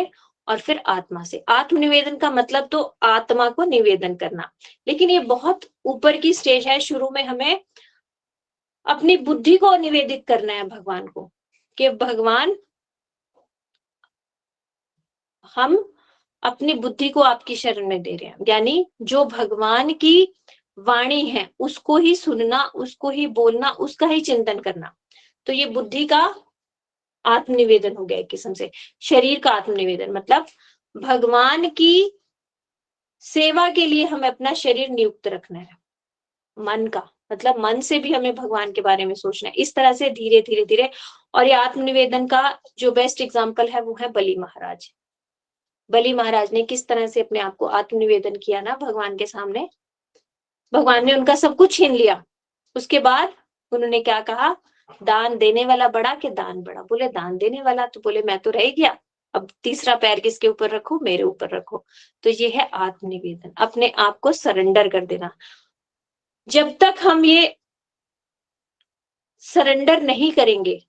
और फिर आत्मा से। आत्मनिवेदन का मतलब तो आत्मा को निवेदन करना, लेकिन ये बहुत ऊपर की स्टेज है। शुरू में हमें अपनी बुद्धि को निवेदित करना है भगवान को, कि भगवान हम अपनी बुद्धि को आपकी शरण में दे रहे हैं, यानी जो भगवान की वाणी है उसको ही सुनना, उसको ही बोलना, उसका ही चिंतन करना। तो ये बुद्धि का आत्मनिवेदन हो गया एक किस्म से। शरीर का आत्मनिवेदन मतलब भगवान की सेवा के लिए हमें अपना शरीर नियुक्त रखना है। मन का मतलब मन से भी हमें भगवान के बारे में सोचना है, इस तरह से धीरे धीरे धीरे। और ये आत्मनिवेदन का जो बेस्ट एग्जाम्पल है वो है बलि महाराज। बलि महाराज ने किस तरह से अपने आप को आत्मनिवेदन किया ना भगवान के सामने, भगवान ने उनका सब कुछ छीन लिया। उसके बाद उन्होंने क्या कहा, दान देने वाला बड़ा कि दान बड़ा। बोले दान देने वाला, तो बोले मैं तो रह गया, अब तीसरा पैर किसके ऊपर रखो, मेरे ऊपर रखो। तो ये है आत्मनिवेदन, अपने आप को सरेंडर कर देना। जब तक हम ये सरेंडर नहीं करेंगे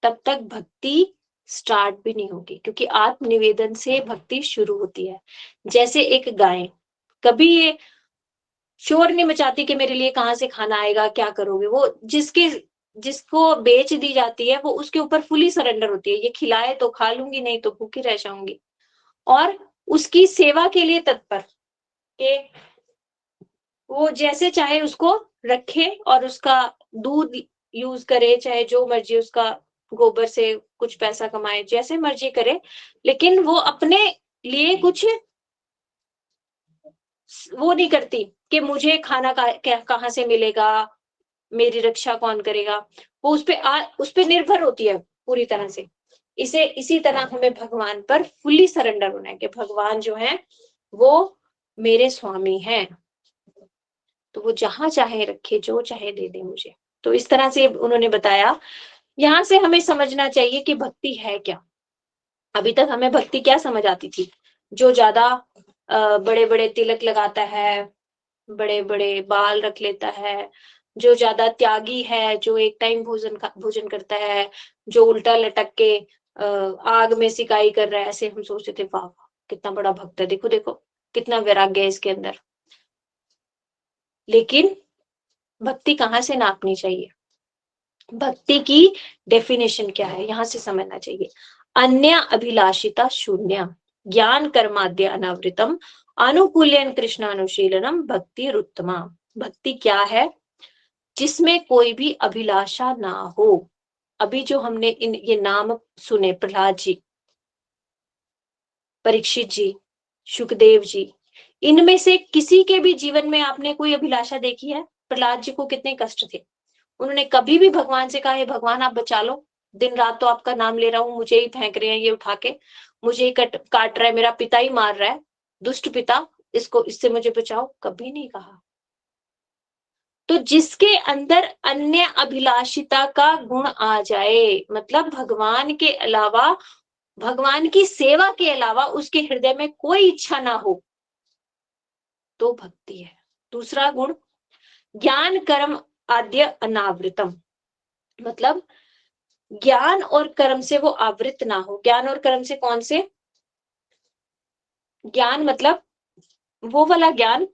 तब तक भक्ति स्टार्ट भी नहीं होगी, क्योंकि आत्मनिवेदन से भक्ति शुरू होती है। जैसे एक गाय कभी ये शोर नहीं मचाती कि मेरे लिए कहाँ से खाना आएगा, क्या करोगे, वो जिसको बेच दी जाती है वो उसके ऊपर फुली सरेंडर होती है, ये खिलाए तो खा लूंगी, नहीं तो भूखी रह जाऊंगी। और उसकी सेवा के लिए तत्पर, कि वो जैसे चाहे उसको रखे और उसका दूध यूज करे, चाहे जो मर्जी उसका गोबर से कुछ पैसा कमाए, जैसे मर्जी करे, लेकिन वो अपने लिए कुछ वो नहीं करती कि मुझे खाना कहाँ से मिलेगा, मेरी रक्षा कौन करेगा। वो उस पे निर्भर होती है पूरी तरह से। इसी तरह हमें भगवान पर फुल्ली सरेंडर होना है कि भगवान जो है वो मेरे स्वामी हैं, तो वो जहां चाहे रखे, जो चाहे दे दे मुझे। तो इस तरह से उन्होंने बताया। यहाँ से हमें समझना चाहिए कि भक्ति है क्या। अभी तक हमें भक्ति क्या समझ आती थी, जो ज्यादा बड़े बड़े तिलक लगाता है, बड़े बड़े बाल रख लेता है, जो ज्यादा त्यागी है, जो एक टाइम भोजन करता है, जो उल्टा लटक के आग में सिकाई कर रहा है, ऐसे हम सोचते थे वाह वाह कितना बड़ा भक्त है, देखो देखो कितना वैराग्य है इसके अंदर। लेकिन भक्ति कहाँ से नापनी चाहिए, भक्ति की डेफिनेशन क्या है, यहां से समझना चाहिए। अन्य अभिलाषिता शून्य ज्ञान कर्माद्य अनावृतम अनुकूल्यन कृष्णानुशीलनम भक्ति रुत्तमा। भक्ति क्या है, जिसमें कोई भी अभिलाषा ना हो। अभी जो हमने ये नाम सुने, प्रहलाद जी, परीक्षित जी, सुखदेव जी, इनमें से किसी के भी जीवन में आपने कोई अभिलाषा देखी है? प्रहलाद जी को कितने कष्ट थे, उन्होंने कभी भी भगवान से कहा हे भगवान आप बचा लो, दिन रात तो आपका नाम ले रहा हूं, मुझे ही फेंक रहे हैं ये उठा के, मुझे ही काट रहा है, मेरा पिता ही मार रहा है, दुष्ट पिता, इससे मुझे बचाओ, कभी नहीं कहा। तो जिसके अंदर अन्य अभिलाषिता का गुण आ जाए, मतलब भगवान के अलावा, भगवान की सेवा के अलावा उसके हृदय में कोई इच्छा ना हो, तो भक्ति है। दूसरा गुण ज्ञान कर्म आद्य अनावृतम, मतलब ज्ञान और कर्म से वो आवृत ना हो। ज्ञान और कर्म से कौन से? ज्ञान मतलब वो वाला ज्ञान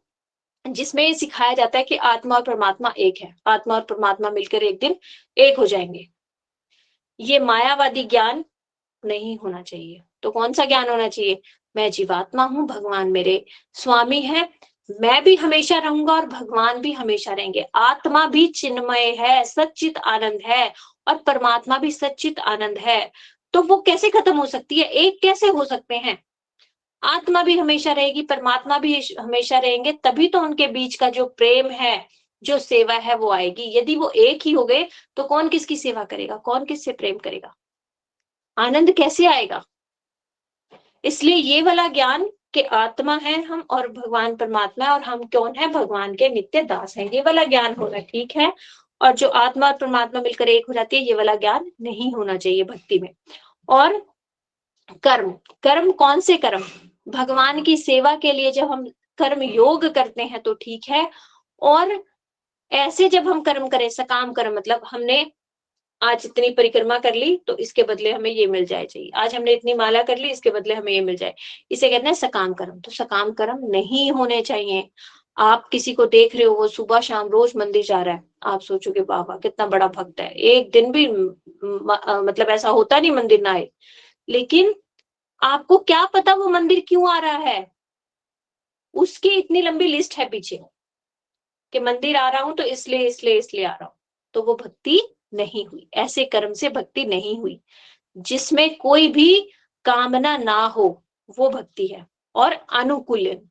जिसमें ये सिखाया जाता है कि आत्मा और परमात्मा एक है, आत्मा और परमात्मा मिलकर एक दिन एक हो जाएंगे। ये मायावादी ज्ञान नहीं होना चाहिए। तो कौन सा ज्ञान होना चाहिए? मैं जीवात्मा हूं, भगवान मेरे स्वामी है, मैं भी हमेशा रहूंगा और भगवान भी हमेशा रहेंगे। आत्मा भी चिन्मय है, सच्चित आनंद है, और परमात्मा भी सच्चित आनंद है। तो वो कैसे खत्म हो सकती है, एक कैसे हो सकते हैं? आत्मा भी हमेशा रहेगी, परमात्मा भी हमेशा रहेंगे, तभी तो उनके बीच का जो प्रेम है, जो सेवा है वो आएगी। यदि वो एक ही हो गए तो कौन किसकी सेवा करेगा, कौन किससे प्रेम करेगा, आनंद कैसे आएगा? इसलिए ये वाला ज्ञान कि आत्मा है हम और भगवान परमात्मा है और हम कौन है, भगवान के नित्य दास हैं, ये वाला ज्ञान होना ठीक है। और जो आत्मा और परमात्मा मिलकर एक हो जाती है, ये वाला ज्ञान नहीं होना चाहिए भक्ति में। और कर्म, कर्म कौन से कर्म? भगवान की सेवा के लिए जब हम कर्म योग करते हैं तो ठीक है। और ऐसे जब हम कर्म करें, सकाम कर्म, मतलब हमने आज इतनी परिक्रमा कर ली तो इसके बदले हमें ये मिल जाए चाहिए, आज हमने इतनी माला कर ली इसके बदले हमें ये मिल जाए, इसे कहते हैं सकाम कर्म। तो सकाम कर्म नहीं होने चाहिए। आप किसी को देख रहे हो वो सुबह शाम रोज मंदिर जा रहा है, आप सोचोगे बाबा कितना बड़ा भक्त है, एक दिन भी मतलब ऐसा होता नहीं मंदिर ना आए। लेकिन आपको क्या पता वो मंदिर क्यों आ रहा है, उसकी इतनी लंबी लिस्ट है पीछे कि मंदिर आ रहा हूं तो इसलिए आ रहा हूं। तो वो भक्ति नहीं हुई, ऐसे कर्म से भक्ति नहीं हुई। जिसमें कोई भी कामना ना हो वो भक्ति है। और अनुकूल्यन,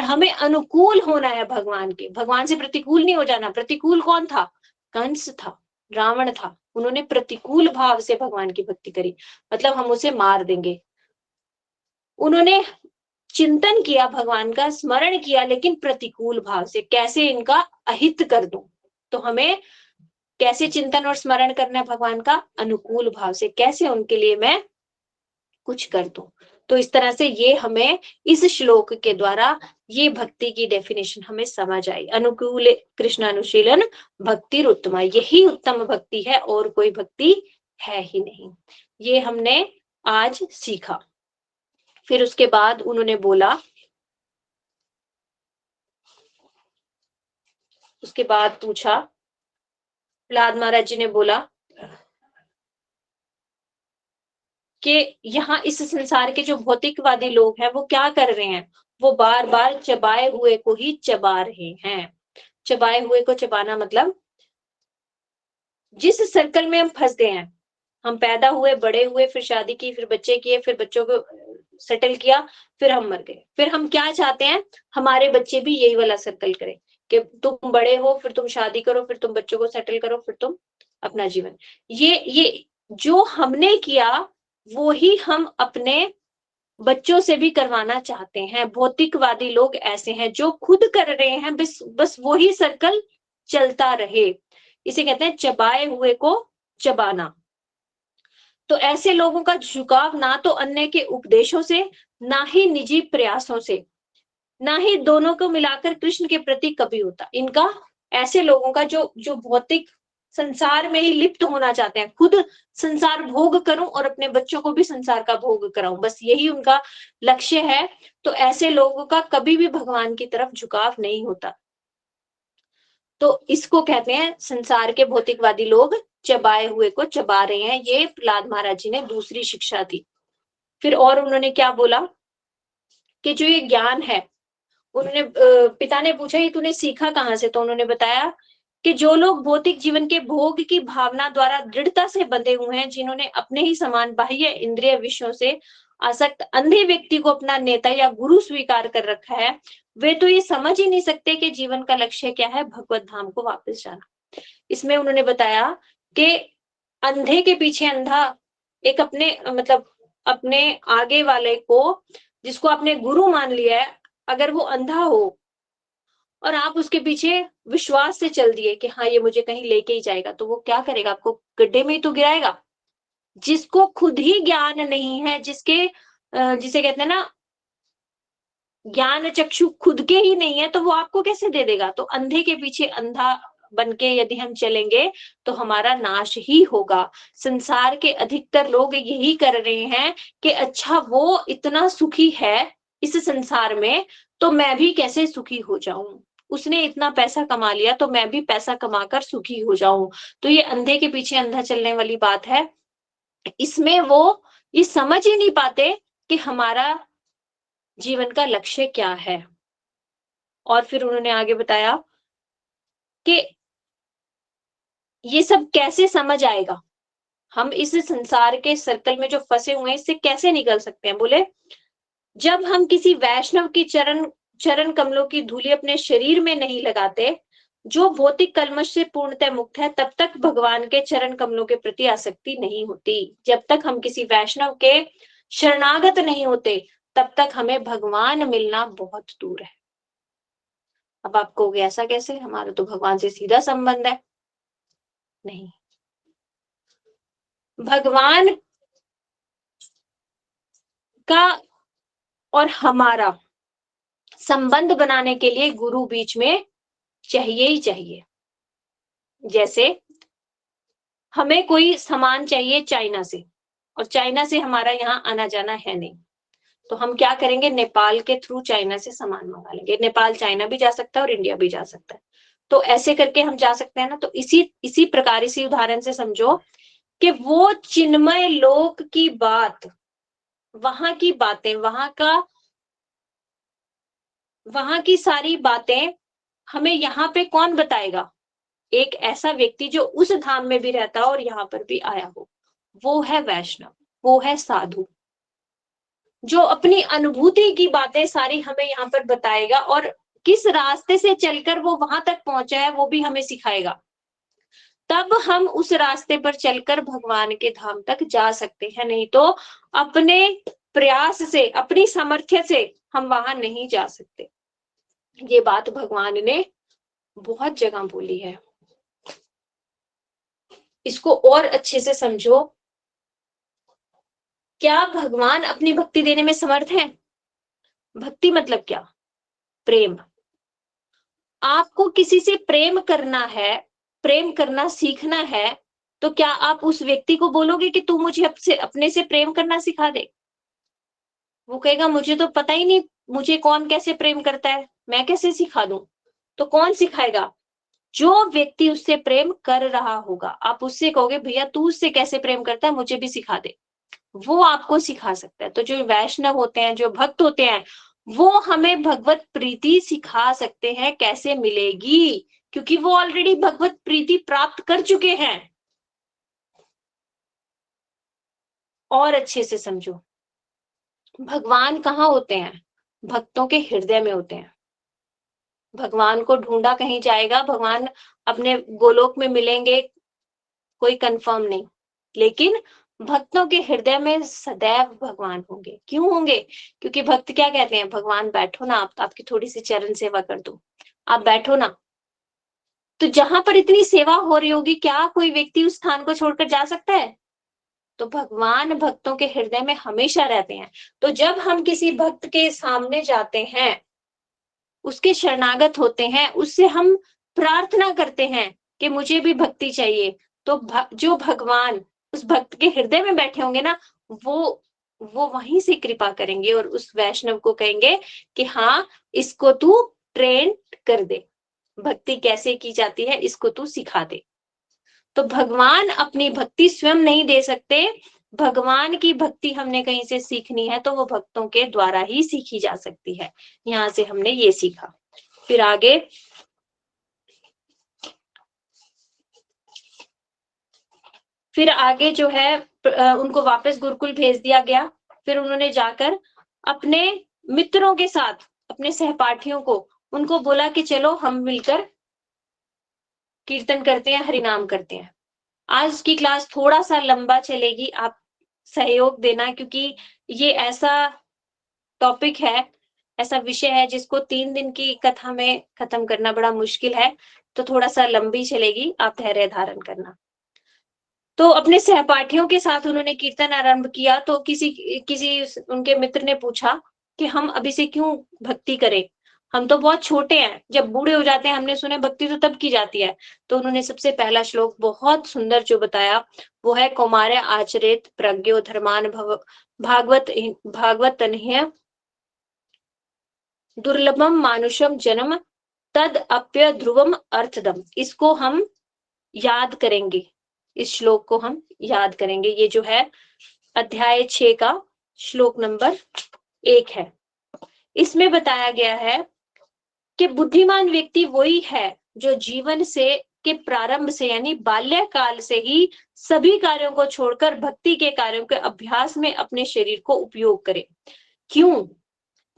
हमें अनुकूल होना है भगवान के, भगवान से प्रतिकूल नहीं हो जाना। प्रतिकूल कौन था? कंस था, रावण था, उन्होंने प्रतिकूल भाव से भगवान की भक्ति करी, मतलब हम उसे मार देंगे। उन्होंने चिंतन किया, भगवान का स्मरण किया, लेकिन प्रतिकूल भाव से, कैसे इनका अहित कर दूं। तो हमें कैसे चिंतन और स्मरण करना है भगवान का? अनुकूल भाव से, कैसे उनके लिए मैं कुछ कर दूं। तो इस तरह से ये हमें इस श्लोक के द्वारा ये भक्ति की डेफिनेशन हमें समझ आई। अनुकूल कृष्णानुशीलन भक्ति उत्तमा, यही उत्तम भक्ति है और कोई भक्ति है ही नहीं। ये हमने आज सीखा। फिर उसके बाद उन्होंने बोला, उसके बाद पूछा, प्रहलाद महाराज जी ने बोला कि यहाँ इस संसार के जो भौतिकवादी लोग हैं वो क्या कर रहे हैं, वो बार बार चबाए हुए को ही चबा रहे हैं। चबाए हुए को चबाना मतलब जिस सर्कल में हम फंस गए हैं, हम पैदा हुए, बड़े हुए, फिर शादी की, फिर बच्चे किए, फिर बच्चों को सेटल किया, फिर हम मर गए। फिर हम क्या चाहते हैं, हमारे बच्चे भी यही वाला सर्कल करें कि तुम बड़े हो, फिर तुम शादी करो, फिर तुम बच्चों को सेटल करो, फिर तुम अपना जीवन। ये जो हमने किया वो ही हम अपने बच्चों से भी करवाना चाहते हैं। भौतिकवादी लोग ऐसे हैं जो खुद कर रहे हैं, बस बस वही सर्कल चलता रहे। इसे कहते हैं चबाए हुए को चबाना। तो ऐसे लोगों का झुकाव ना तो अन्य के उपदेशों से, ना ही निजी प्रयासों से, ना ही दोनों को मिलाकर कृष्ण के प्रति कभी होता। इनका, ऐसे लोगों का जो जो भौतिक संसार में ही लिप्त होना चाहते हैं, खुद संसार भोग करूं और अपने बच्चों को भी संसार का भोग कराऊं, बस यही उनका लक्ष्य है। तो ऐसे लोगों का कभी भी भगवान की तरफ झुकाव नहीं होता। तो इसको कहते हैं संसार के भौतिकवादी लोग चबाए हुए को चबा रहे हैं। ये प्रहलाद महाराज जी ने दूसरी शिक्षा दी। फिर और उन्होंने क्या बोला कि जो ये ज्ञान है, उन्होंने पिता ने पूछा ये तूने सीखा कहाँ से, तो उन्होंने बताया कि जो लोग भौतिक जीवन के भोग की भावना द्वारा दृढ़ता से बंधे हुए हैं, जिन्होंने अपने ही समान बाह्य इंद्रिय विषयों से आसक्त अंधे व्यक्ति को अपना नेता या गुरु स्वीकार कर रखा है, वे तो ये समझ ही नहीं सकते कि जीवन का लक्ष्य क्या है, भगवत धाम को वापस जाना। इसमें उन्होंने बताया कि अंधे के पीछे अंधा, एक अपने मतलब अपने आगे वाले को जिसको आपने गुरु मान लिया है, अगर वो अंधा हो और आप उसके पीछे विश्वास से चल दिए कि हाँ ये मुझे कहीं लेके ही जाएगा, तो वो क्या करेगा, आपको गड्ढे में ही तो गिराएगा। जिसको खुद ही ज्ञान नहीं है, जिसके जिसे कहते हैं ना ज्ञान चक्षु खुद के ही नहीं है, तो वो आपको कैसे दे देगा। तो अंधे के पीछे अंधा बन के यदि हम चलेंगे तो हमारा नाश ही होगा। संसार के अधिकतर लोग यही कर रहे हैं कि अच्छा वो इतना सुखी है इस संसार में, तो मैं भी कैसे सुखी हो जाऊं, उसने इतना पैसा कमा लिया तो मैं भी पैसा कमाकर सुखी हो जाऊं। तो ये अंधे के पीछे अंधा चलने वाली बात है। इसमें वो ये समझ ही नहीं पाते कि हमारा जीवन का लक्ष्य क्या है। और फिर उन्होंने आगे बताया कि ये सब कैसे समझ आएगा, हम इस संसार के सर्कल में जो फंसे हुए हैं इससे कैसे निकल सकते हैं। बोले जब हम किसी वैष्णव की चरण चरण कमलों की धूली अपने शरीर में नहीं लगाते, जो भौतिक कल्मश से पूर्णतः मुक्त है, तब तक भगवान के चरण कमलों के प्रति आसक्ति नहीं होती। जब तक हम किसी वैष्णव के शरणागत नहीं होते, तब तक हमें भगवान मिलना बहुत दूर है। अब आप कहोगे ऐसा कैसे, हमारा तो भगवान से सीधा संबंध है। नहीं, भगवान का और हमारा संबंध बनाने के लिए गुरु बीच में चाहिए ही चाहिए। जैसे हमें कोई सामान चाहिए चाइना से, और चाइना से हमारा यहाँ आना जाना है नहीं, तो हम क्या करेंगे, नेपाल के थ्रू चाइना से सामान मंगा लेंगे। नेपाल चाइना भी जा सकता है और इंडिया भी जा सकता है, तो ऐसे करके हम जा सकते हैं ना। तो इसी इसी प्रकार, इसी उदाहरण से समझो कि वो चिन्मय लोक की बात, वहां की बातें, वहां की सारी बातें हमें यहाँ पे कौन बताएगा, एक ऐसा व्यक्ति जो उस धाम में भी रहता हो और यहाँ पर भी आया हो, वो है वैष्णव, वो है साधु, जो अपनी अनुभूति की बातें सारी हमें यहाँ पर बताएगा, और किस रास्ते से चलकर वो वहां तक पहुंचा है वो भी हमें सिखाएगा। तब हम उस रास्ते पर चलकर भगवान के धाम तक जा सकते हैं, नहीं तो अपने प्रयास से, अपनी सामर्थ्य से हम वहां नहीं जा सकते। ये बात भगवान ने बहुत जगह बोली है। इसको और अच्छे से समझो, क्या भगवान अपनी भक्ति देने में समर्थ है। भक्ति मतलब क्या, प्रेम। आपको किसी से प्रेम करना है, प्रेम करना सीखना है, तो क्या आप उस व्यक्ति को बोलोगे कि तू मुझे अपने से प्रेम करना सिखा दे। वो कहेगा मुझे तो पता ही नहीं, मुझे कौन कैसे प्रेम करता है, मैं कैसे सिखा दूं। तो कौन सिखाएगा, जो व्यक्ति उससे प्रेम कर रहा होगा। आप उससे कहोगे भैया तू उससे कैसे प्रेम करता है, मुझे भी सिखा दे, वो आपको सिखा सकता है। तो जो वैष्णव होते हैं, जो भक्त होते हैं, वो हमें भगवत प्रीति सिखा सकते हैं कैसे मिलेगी, क्योंकि वो ऑलरेडी भगवत प्रीति प्राप्त कर चुके हैं। और अच्छे से समझो, भगवान कहाँ होते हैं? भक्तों के हृदय में होते हैं। भगवान को ढूंढा कहीं जाएगा, भगवान अपने गोलोक में मिलेंगे, कोई कंफर्म नहीं, लेकिन भक्तों के हृदय में सदैव भगवान होंगे। क्यों होंगे? क्योंकि भक्त क्या कहते हैं, भगवान बैठो ना, आप आपकी थोड़ी सी चरण सेवा कर दूं, आप बैठो ना। तो जहां पर इतनी सेवा हो रही होगी, क्या कोई व्यक्ति उस स्थान को छोड़कर जा सकता है? तो भगवान भक्तों के हृदय में हमेशा रहते हैं। तो जब हम किसी भक्त के सामने जाते हैं, उसके शरणागत होते हैं, उससे हम प्रार्थना करते हैं कि मुझे भी भक्ति चाहिए, तो जो भगवान उस भक्त के हृदय में बैठे होंगे ना, वो वहीं से कृपा करेंगे और उस वैष्णव को कहेंगे कि हाँ, इसको तू ट्रेन कर दे, भक्ति कैसे की जाती है इसको तू सिखा दे। तो भगवान अपनी भक्ति स्वयं नहीं दे सकते, भगवान की भक्ति हमने कहीं से सीखनी है तो वो भक्तों के द्वारा ही सीखी जा सकती है। यहाँ से हमने ये सीखा। फिर आगे जो है उनको वापस गुरुकुल भेज दिया गया। फिर उन्होंने जाकर अपने मित्रों के साथ, अपने सहपाठियों को, उनको बोला कि चलो हम मिलकर कीर्तन करते हैं, हरिनाम करते हैं। आज की क्लास थोड़ा सा लंबा चलेगी, आप सहयोग देना, क्योंकि ये ऐसा टॉपिक है, ऐसा विषय है जिसको 3 दिन की कथा में खत्म करना बड़ा मुश्किल है, तो थोड़ा सा लंबी चलेगी, आप धैर्य धारण करना। तो अपने सहपाठियों के साथ उन्होंने कीर्तन आरंभ किया। तो किसी किसी उनके मित्र ने पूछा कि हम अभी से क्यों भक्ति करें, हम तो बहुत छोटे हैं, जब बूढ़े हो जाते हैं, हमने सुने भक्ति तो तब की जाती है। तो उन्होंने सबसे पहला श्लोक बहुत सुंदर जो बताया, वो है कौमार्य आचरेत प्रज्ञो धर्मान भागवत भागवत दुर्लभम मानुषम जन्म तद अप्य ध्रुवम अर्थदम। इसको हम याद करेंगे, इस श्लोक को हम याद करेंगे। ये जो है अध्याय 6 का श्लोक नंबर 1 है। इसमें बताया गया है कि बुद्धिमान व्यक्ति वही है जो जीवन से के प्रारंभ से, यानी बाल्यकाल से ही सभी कार्यों को छोड़कर भक्ति के कार्यों के अभ्यास में अपने शरीर को उपयोग करे। क्यों?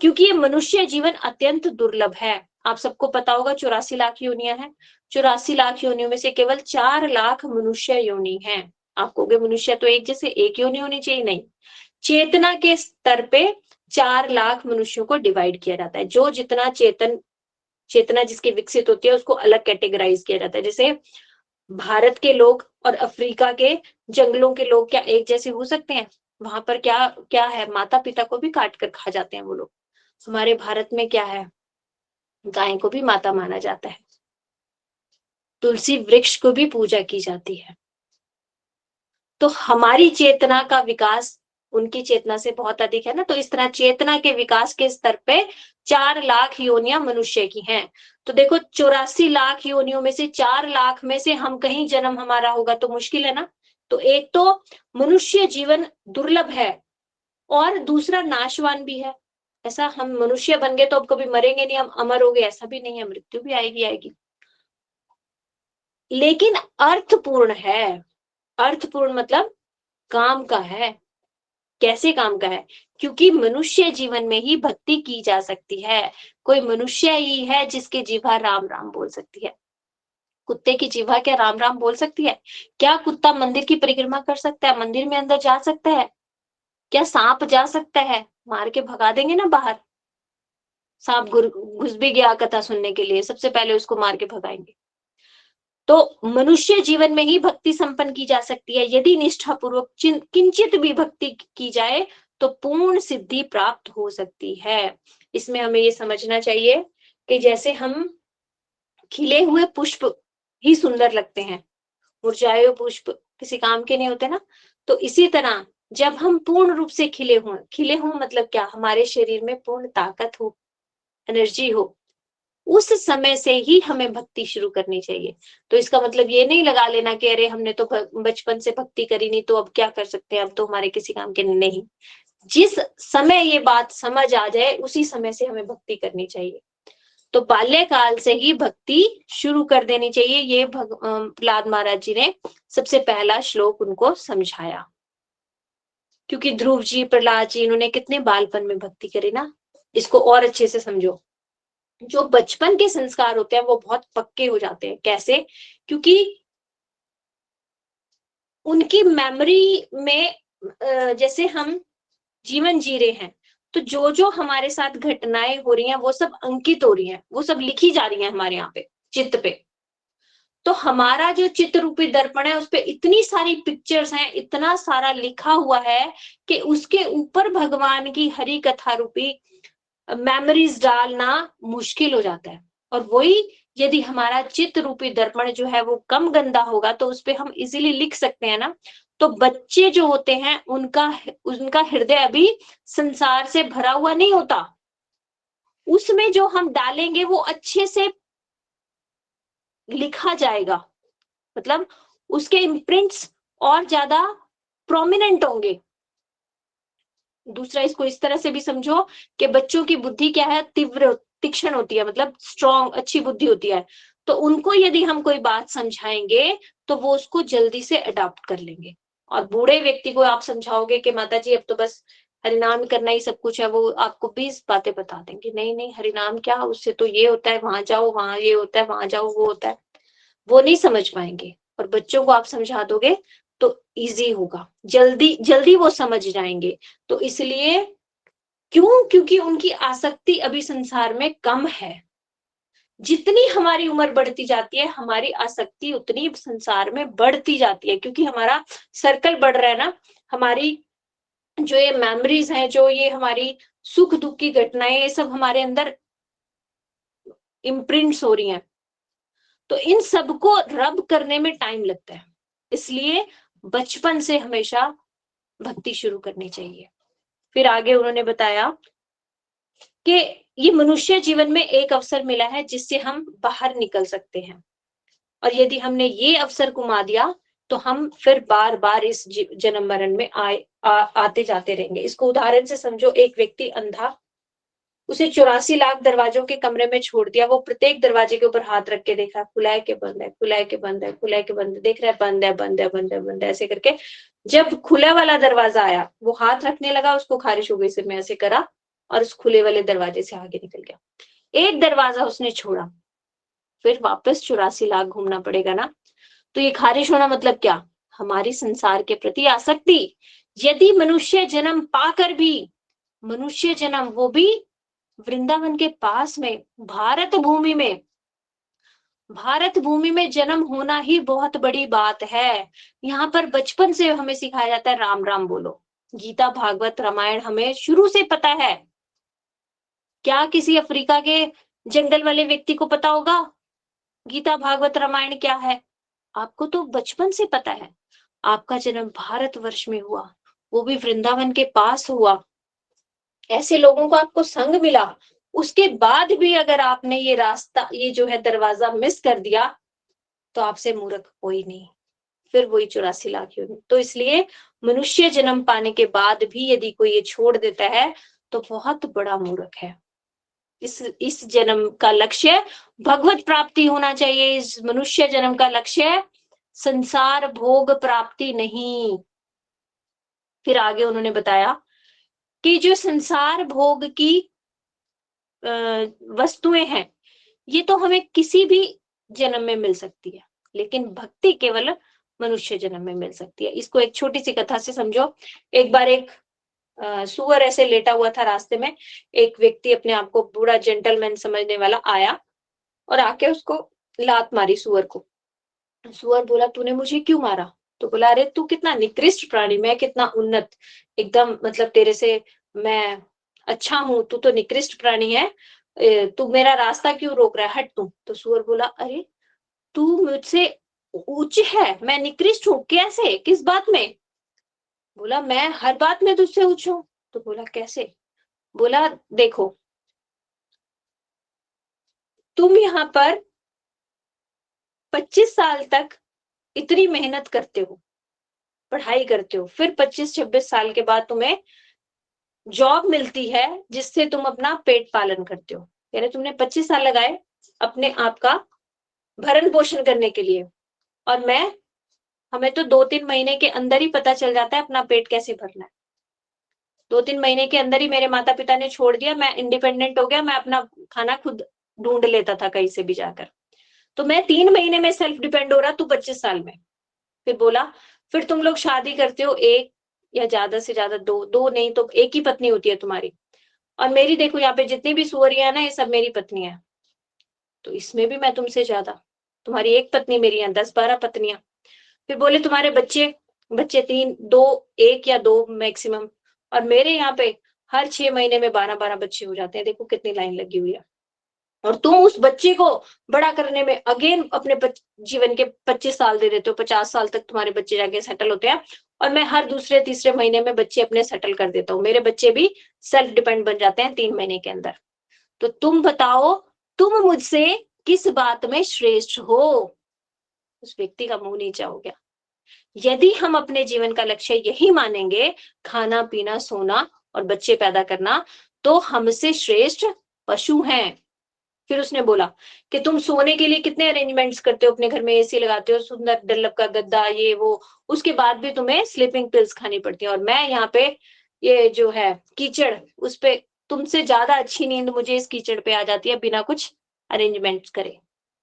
क्योंकि ये मनुष्य जीवन अत्यंत दुर्लभ है। आप सबको पता होगा 84 लाख योनियां हैं, 84 लाख योनियों में से केवल 4 लाख मनुष्य योनि हैं। आप कहोगे मनुष्य तो एक जैसे एक योनि होनी चाहिए, नहीं, चेतना के स्तर पे 4 लाख मनुष्यों को डिवाइड किया जाता है। जो जितना चेतना जिसकी विकसित होती है उसको अलग कैटेगराइज किया जाता है। जैसे भारत के लोग और अफ्रीका के जंगलों के लोग क्या एक जैसे हो सकते हैं? वहां पर क्या क्या है, माता पिता को भी काट कर खा जाते हैं वो लोग। हमारे भारत में क्या है, गाय को भी माता माना जाता है, तुलसी वृक्ष को भी पूजा की जाती है। तो हमारी चेतना का विकास उनकी चेतना से बहुत अधिक है ना। तो इस तरह चेतना के विकास के स्तर पे 4 लाख योनियां मनुष्य की हैं। तो देखो 84 लाख योनियों में से 4 लाख में से हम कहीं जन्म हमारा होगा तो मुश्किल है ना। तो एक तो मनुष्य जीवन दुर्लभ है और दूसरा नाशवान भी है। ऐसा हम मनुष्य बन गए तो अब कभी मरेंगे नहीं, हम अमर हो गए, ऐसा भी नहीं है, मृत्यु भी आएगी आएगी, लेकिन अर्थपूर्ण है। अर्थपूर्ण मतलब काम का है। कैसे काम का है? क्योंकि मनुष्य जीवन में ही भक्ति की जा सकती है। कोई मनुष्य ही है जिसके जीवा राम राम बोल सकती है। कुत्ते की जीवा क्या राम राम बोल सकती है? क्या कुत्ता मंदिर की परिक्रमा कर सकता है, मंदिर में अंदर जा सकता है? क्या सांप जा सकता है? मार के भगा देंगे ना बाहर। सांप घुस भी गया कथा सुनने के लिए, सबसे पहले उसको मार के भगाएंगे। तो मनुष्य जीवन में ही भक्ति संपन्न की जा सकती है। यदि निष्ठा पूर्वक किंचित भी भक्ति की जाए तो पूर्ण सिद्धि प्राप्त हो सकती है। इसमें हमें ये समझना चाहिए कि जैसे हम खिले हुए पुष्प ही सुंदर लगते हैं, मुरझाए हुए पुष्प किसी काम के नहीं होते ना। तो इसी तरह जब हम पूर्ण रूप से खिले हों मतलब क्या, हमारे शरीर में पूर्ण ताकत हो, एनर्जी हो, उस समय से ही हमें भक्ति शुरू करनी चाहिए। तो इसका मतलब ये नहीं लगा लेना कि अरे हमने तो बचपन से भक्ति करी नहीं तो अब क्या कर सकते हैं, अब तो हमारे किसी काम के नहीं। जिस समय ये बात समझ आ जाए उसी समय से हमें भक्ति करनी चाहिए। तो बाल्यकाल से ही भक्ति शुरू कर देनी चाहिए। ये प्रहलाद महाराज जी ने सबसे पहला श्लोक उनको समझाया। क्योंकि ध्रुव जी, प्रहलाद जी, इन्होंने कितने बालपन में भक्ति करी ना। इसको और अच्छे से समझो। जो बचपन के संस्कार होते हैं वो बहुत पक्के हो जाते हैं। कैसे? क्योंकि उनकी मेमोरी में जैसे हम जीवन जी रहे हैं, तो जो हमारे साथ घटनाएं हो रही हैं वो सब अंकित हो रही हैं, वो सब लिखी जा रही हैं हमारे यहाँ पे चित्त पे। तो हमारा जो चित्त रूपी दर्पण है, उस पे इतनी सारी पिक्चर्स हैं, इतना सारा लिखा हुआ है कि उसके ऊपर भगवान की हरि कथा रूपी मेमोरीज डालना मुश्किल हो जाता है। और वही यदि हमारा चित्त रूपी दर्पण जो है वो कम गंदा होगा तो उस पे हम इजीली लिख सकते हैं ना। तो बच्चे जो होते हैं उनका उनका हृदय अभी संसार से भरा हुआ नहीं होता। उसमें जो हम डालेंगे वो अच्छे से लिखा जाएगा, मतलब उसके इम्प्रिंट्स और ज्यादा प्रोमिनेंट होंगे। दूसरा, इसको इस तरह से भी समझो कि बच्चों की बुद्धि क्या है, तीव्र तीक्ष्ण होती है, मतलब स्ट्रॉन्ग, अच्छी बुद्धि होती है। तो उनको यदि हम कोई बात समझाएंगे तो वो उसको जल्दी से अडॉप्ट कर लेंगे। और बूढ़े व्यक्ति को आप समझाओगे कि माता जी अब तो बस हरिनाम करना ही सब कुछ है, वो आपको 20 बातें बता देंगे। नहीं नहीं, हरिनाम क्या, उससे तो ये होता है, वहां जाओ, वहां ये होता है, वहां जाओ वो होता है। वो नहीं समझ पाएंगे। और बच्चों को आप समझा दोगे तो इजी होगा, जल्दी जल्दी वो समझ जाएंगे। तो इसलिए क्यों? क्योंकि उनकी आसक्ति अभी संसार में कम है। जितनी हमारी उम्र बढ़ती जाती है, हमारी आसक्ति उतनी संसार में बढ़ती जाती है, क्योंकि हमारा सर्कल बढ़ रहा है ना। हमारी जो ये मेमोरीज हैं, जो ये हमारी सुख दुख की घटनाएं, ये सब हमारे अंदर इम्प्रिंट्स हो रही हैं। तो इन सबको रब करने में टाइम लगता है। इसलिए बचपन से हमेशा भक्ति शुरू करनी चाहिए। फिर आगे उन्होंने बताया कि ये मनुष्य जीवन में एक अवसर मिला है जिससे हम बाहर निकल सकते हैं, और यदि हमने ये अवसर गुमा दिया तो हम फिर बार बार इस जन्म मरण में आते जाते रहेंगे। इसको उदाहरण से समझो। एक व्यक्ति अंधा, उसे 84 लाख दरवाजों के कमरे में छोड़ दिया। वो प्रत्येक दरवाजे के ऊपर हाथ रख के देखा, खुला है कि बंद है, खुला है कि बंद है, खुला है कि बंद है, देख रहा है, बंद है, बंद है, बंद है, बंद है, ऐसे करके जब खुला वाला दरवाजा आया, वो हाथ रखने लगा, उसको खारिश हो गई, सिर में ऐसे करा और उस खुले वाले दरवाजे से आगे निकल गया। एक दरवाजा उसने छोड़ा, फिर वापस 84 लाख घूमना पड़ेगा ना। तो ये खारिश होना मतलब क्या? हमारी संसार के प्रति आसक्ति। यदि मनुष्य जन्म पाकर भी, मनुष्य जन्म वो भी वृंदावन के पास में, भारत भूमि में जन्म होना ही बहुत बड़ी बात है। यहाँ पर बचपन से हमें सिखाया जाता है राम राम बोलो। गीता, भागवत, रामायण हमें शुरू से पता है। क्या किसी अफ्रीका के जंगल वाले व्यक्ति को पता होगा गीता, भागवत, रामायण क्या है? आपको तो बचपन से पता है। आपका जन्म भारतवर्ष में हुआ, वो भी वृंदावन के पास हुआ। ऐसे लोगों को आपको संग मिला, उसके बाद भी अगर आपने ये रास्ता, ये जो है दरवाजा मिस कर दिया, तो आपसे मूर्ख कोई नहीं। फिर वही 84 लाख योनि। तो इसलिए मनुष्य जन्म पाने के बाद भी यदि कोई ये छोड़ देता है तो बहुत बड़ा मूर्ख है। इस जन्म का लक्ष्य भगवत प्राप्ति होना चाहिए। इस मनुष्य जन्म का लक्ष्य संसार भोग प्राप्ति नहीं। फिर आगे उन्होंने बताया कि जो संसार भोग की वस्तुएं हैं, ये तो हमें किसी भी जन्म में मिल सकती है, लेकिन भक्ति केवल मनुष्य जन्म में मिल सकती है। इसको एक छोटी सी कथा से समझो। एक बार एक सुअर ऐसे लेटा हुआ था रास्ते में। एक व्यक्ति अपने आप को बूढ़ा जेंटलमैन समझने वाला आया और आके उसको लात मारी सुअर को। सुअर बोला, तूने मुझे क्यों मारा? तो बोला, अरे तू कितना निकृष्ट प्राणी, मैं कितना उन्नत, एकदम मतलब तेरे से मैं अच्छा हूं, तू तो निकृष्ट प्राणी है। तू मेरा रास्ता क्यों रोक रहा है, हट तू। तो सुअर बोला, अरे तू मुझसे उच्च है, मैं निकृष्ट हूँ, कैसे, किस बात में? बोला, मैं हर बात में तुझसे उच्च हूँ। तो बोला, कैसे? बोला, देखो तुम यहाँ पर 25 साल तक इतनी मेहनत करते हो, पढ़ाई करते हो, फिर 25-26 साल के बाद तुम्हें जॉब मिलती है जिससे तुम अपना पेट पालन करते हो। यानी तुमने 25 साल लगाए अपने आप का भरण पोषण करने के लिए, और हमें तो 2-3 महीने के अंदर ही पता चल जाता है अपना पेट कैसे भरना है। 2-3 महीने के अंदर ही मेरे माता पिता ने छोड़ दिया, मैं इंडिपेंडेंट हो गया, मैं अपना खाना खुद ढूंढ लेता था कहीं से भी जाकर। तो मैं 3 महीने में सेल्फ डिपेंड हो रहा, तू 25 साल में। फिर बोला, फिर तुम लोग शादी करते हो, एक या ज्यादा से ज्यादा दो, दो नहीं तो एक ही पत्नी होती है तुम्हारी, और मेरी देखो यहाँ पे जितनी भी सुअरियां है ना, ये सब मेरी पत्नी है, तो इसमें भी मैं तुमसे ज्यादा, तुम्हारी एक पत्नी, मेरी यहाँ 10-12 पत्नियां। फिर बोले तुम्हारे बच्चे, बच्चे 3, 2, 1 या 2 मैक्सिमम, और मेरे यहाँ पे हर 6 महीने में 12-12 बच्चे हो जाते हैं, देखो कितनी लाइन लगी हुई है। और तुम उस बच्चे को बड़ा करने में अगेन अपने जीवन के 25 साल दे देते हो, 50 साल तक तुम्हारे बच्चे जाके सेटल होते हैं, और मैं हर दूसरे तीसरे महीने में बच्चे अपने सेटल कर देता हूँ, मेरे बच्चे भी सेल्फ डिपेंड बन जाते हैं 3 महीने के अंदर। तो तुम बताओ, तुम मुझसे किस बात में श्रेष्ठ हो? उस व्यक्ति का मुंह नीचा हो गया। यदि हम अपने जीवन का लक्ष्य यही मानेंगे, खाना पीना सोना और बच्चे पैदा करना, तो हमसे श्रेष्ठ पशु हैं। फिर उसने बोला कि तुम सोने के लिए कितने अरेंजमेंट्स करते हो अपने घर में, एसी लगाते हो, सुंदर डल्लब का गद्दा, ये वो, उसके बाद भी तुम्हें स्लीपिंग पिल्स खानी पड़ती है, और मैं यहाँ पे ये जो है कीचड़, उस पे तुमसे ज्यादा अच्छी नींद मुझे इस कीचड़ पे आ जाती है बिना कुछ अरेंजमेंट्स करे।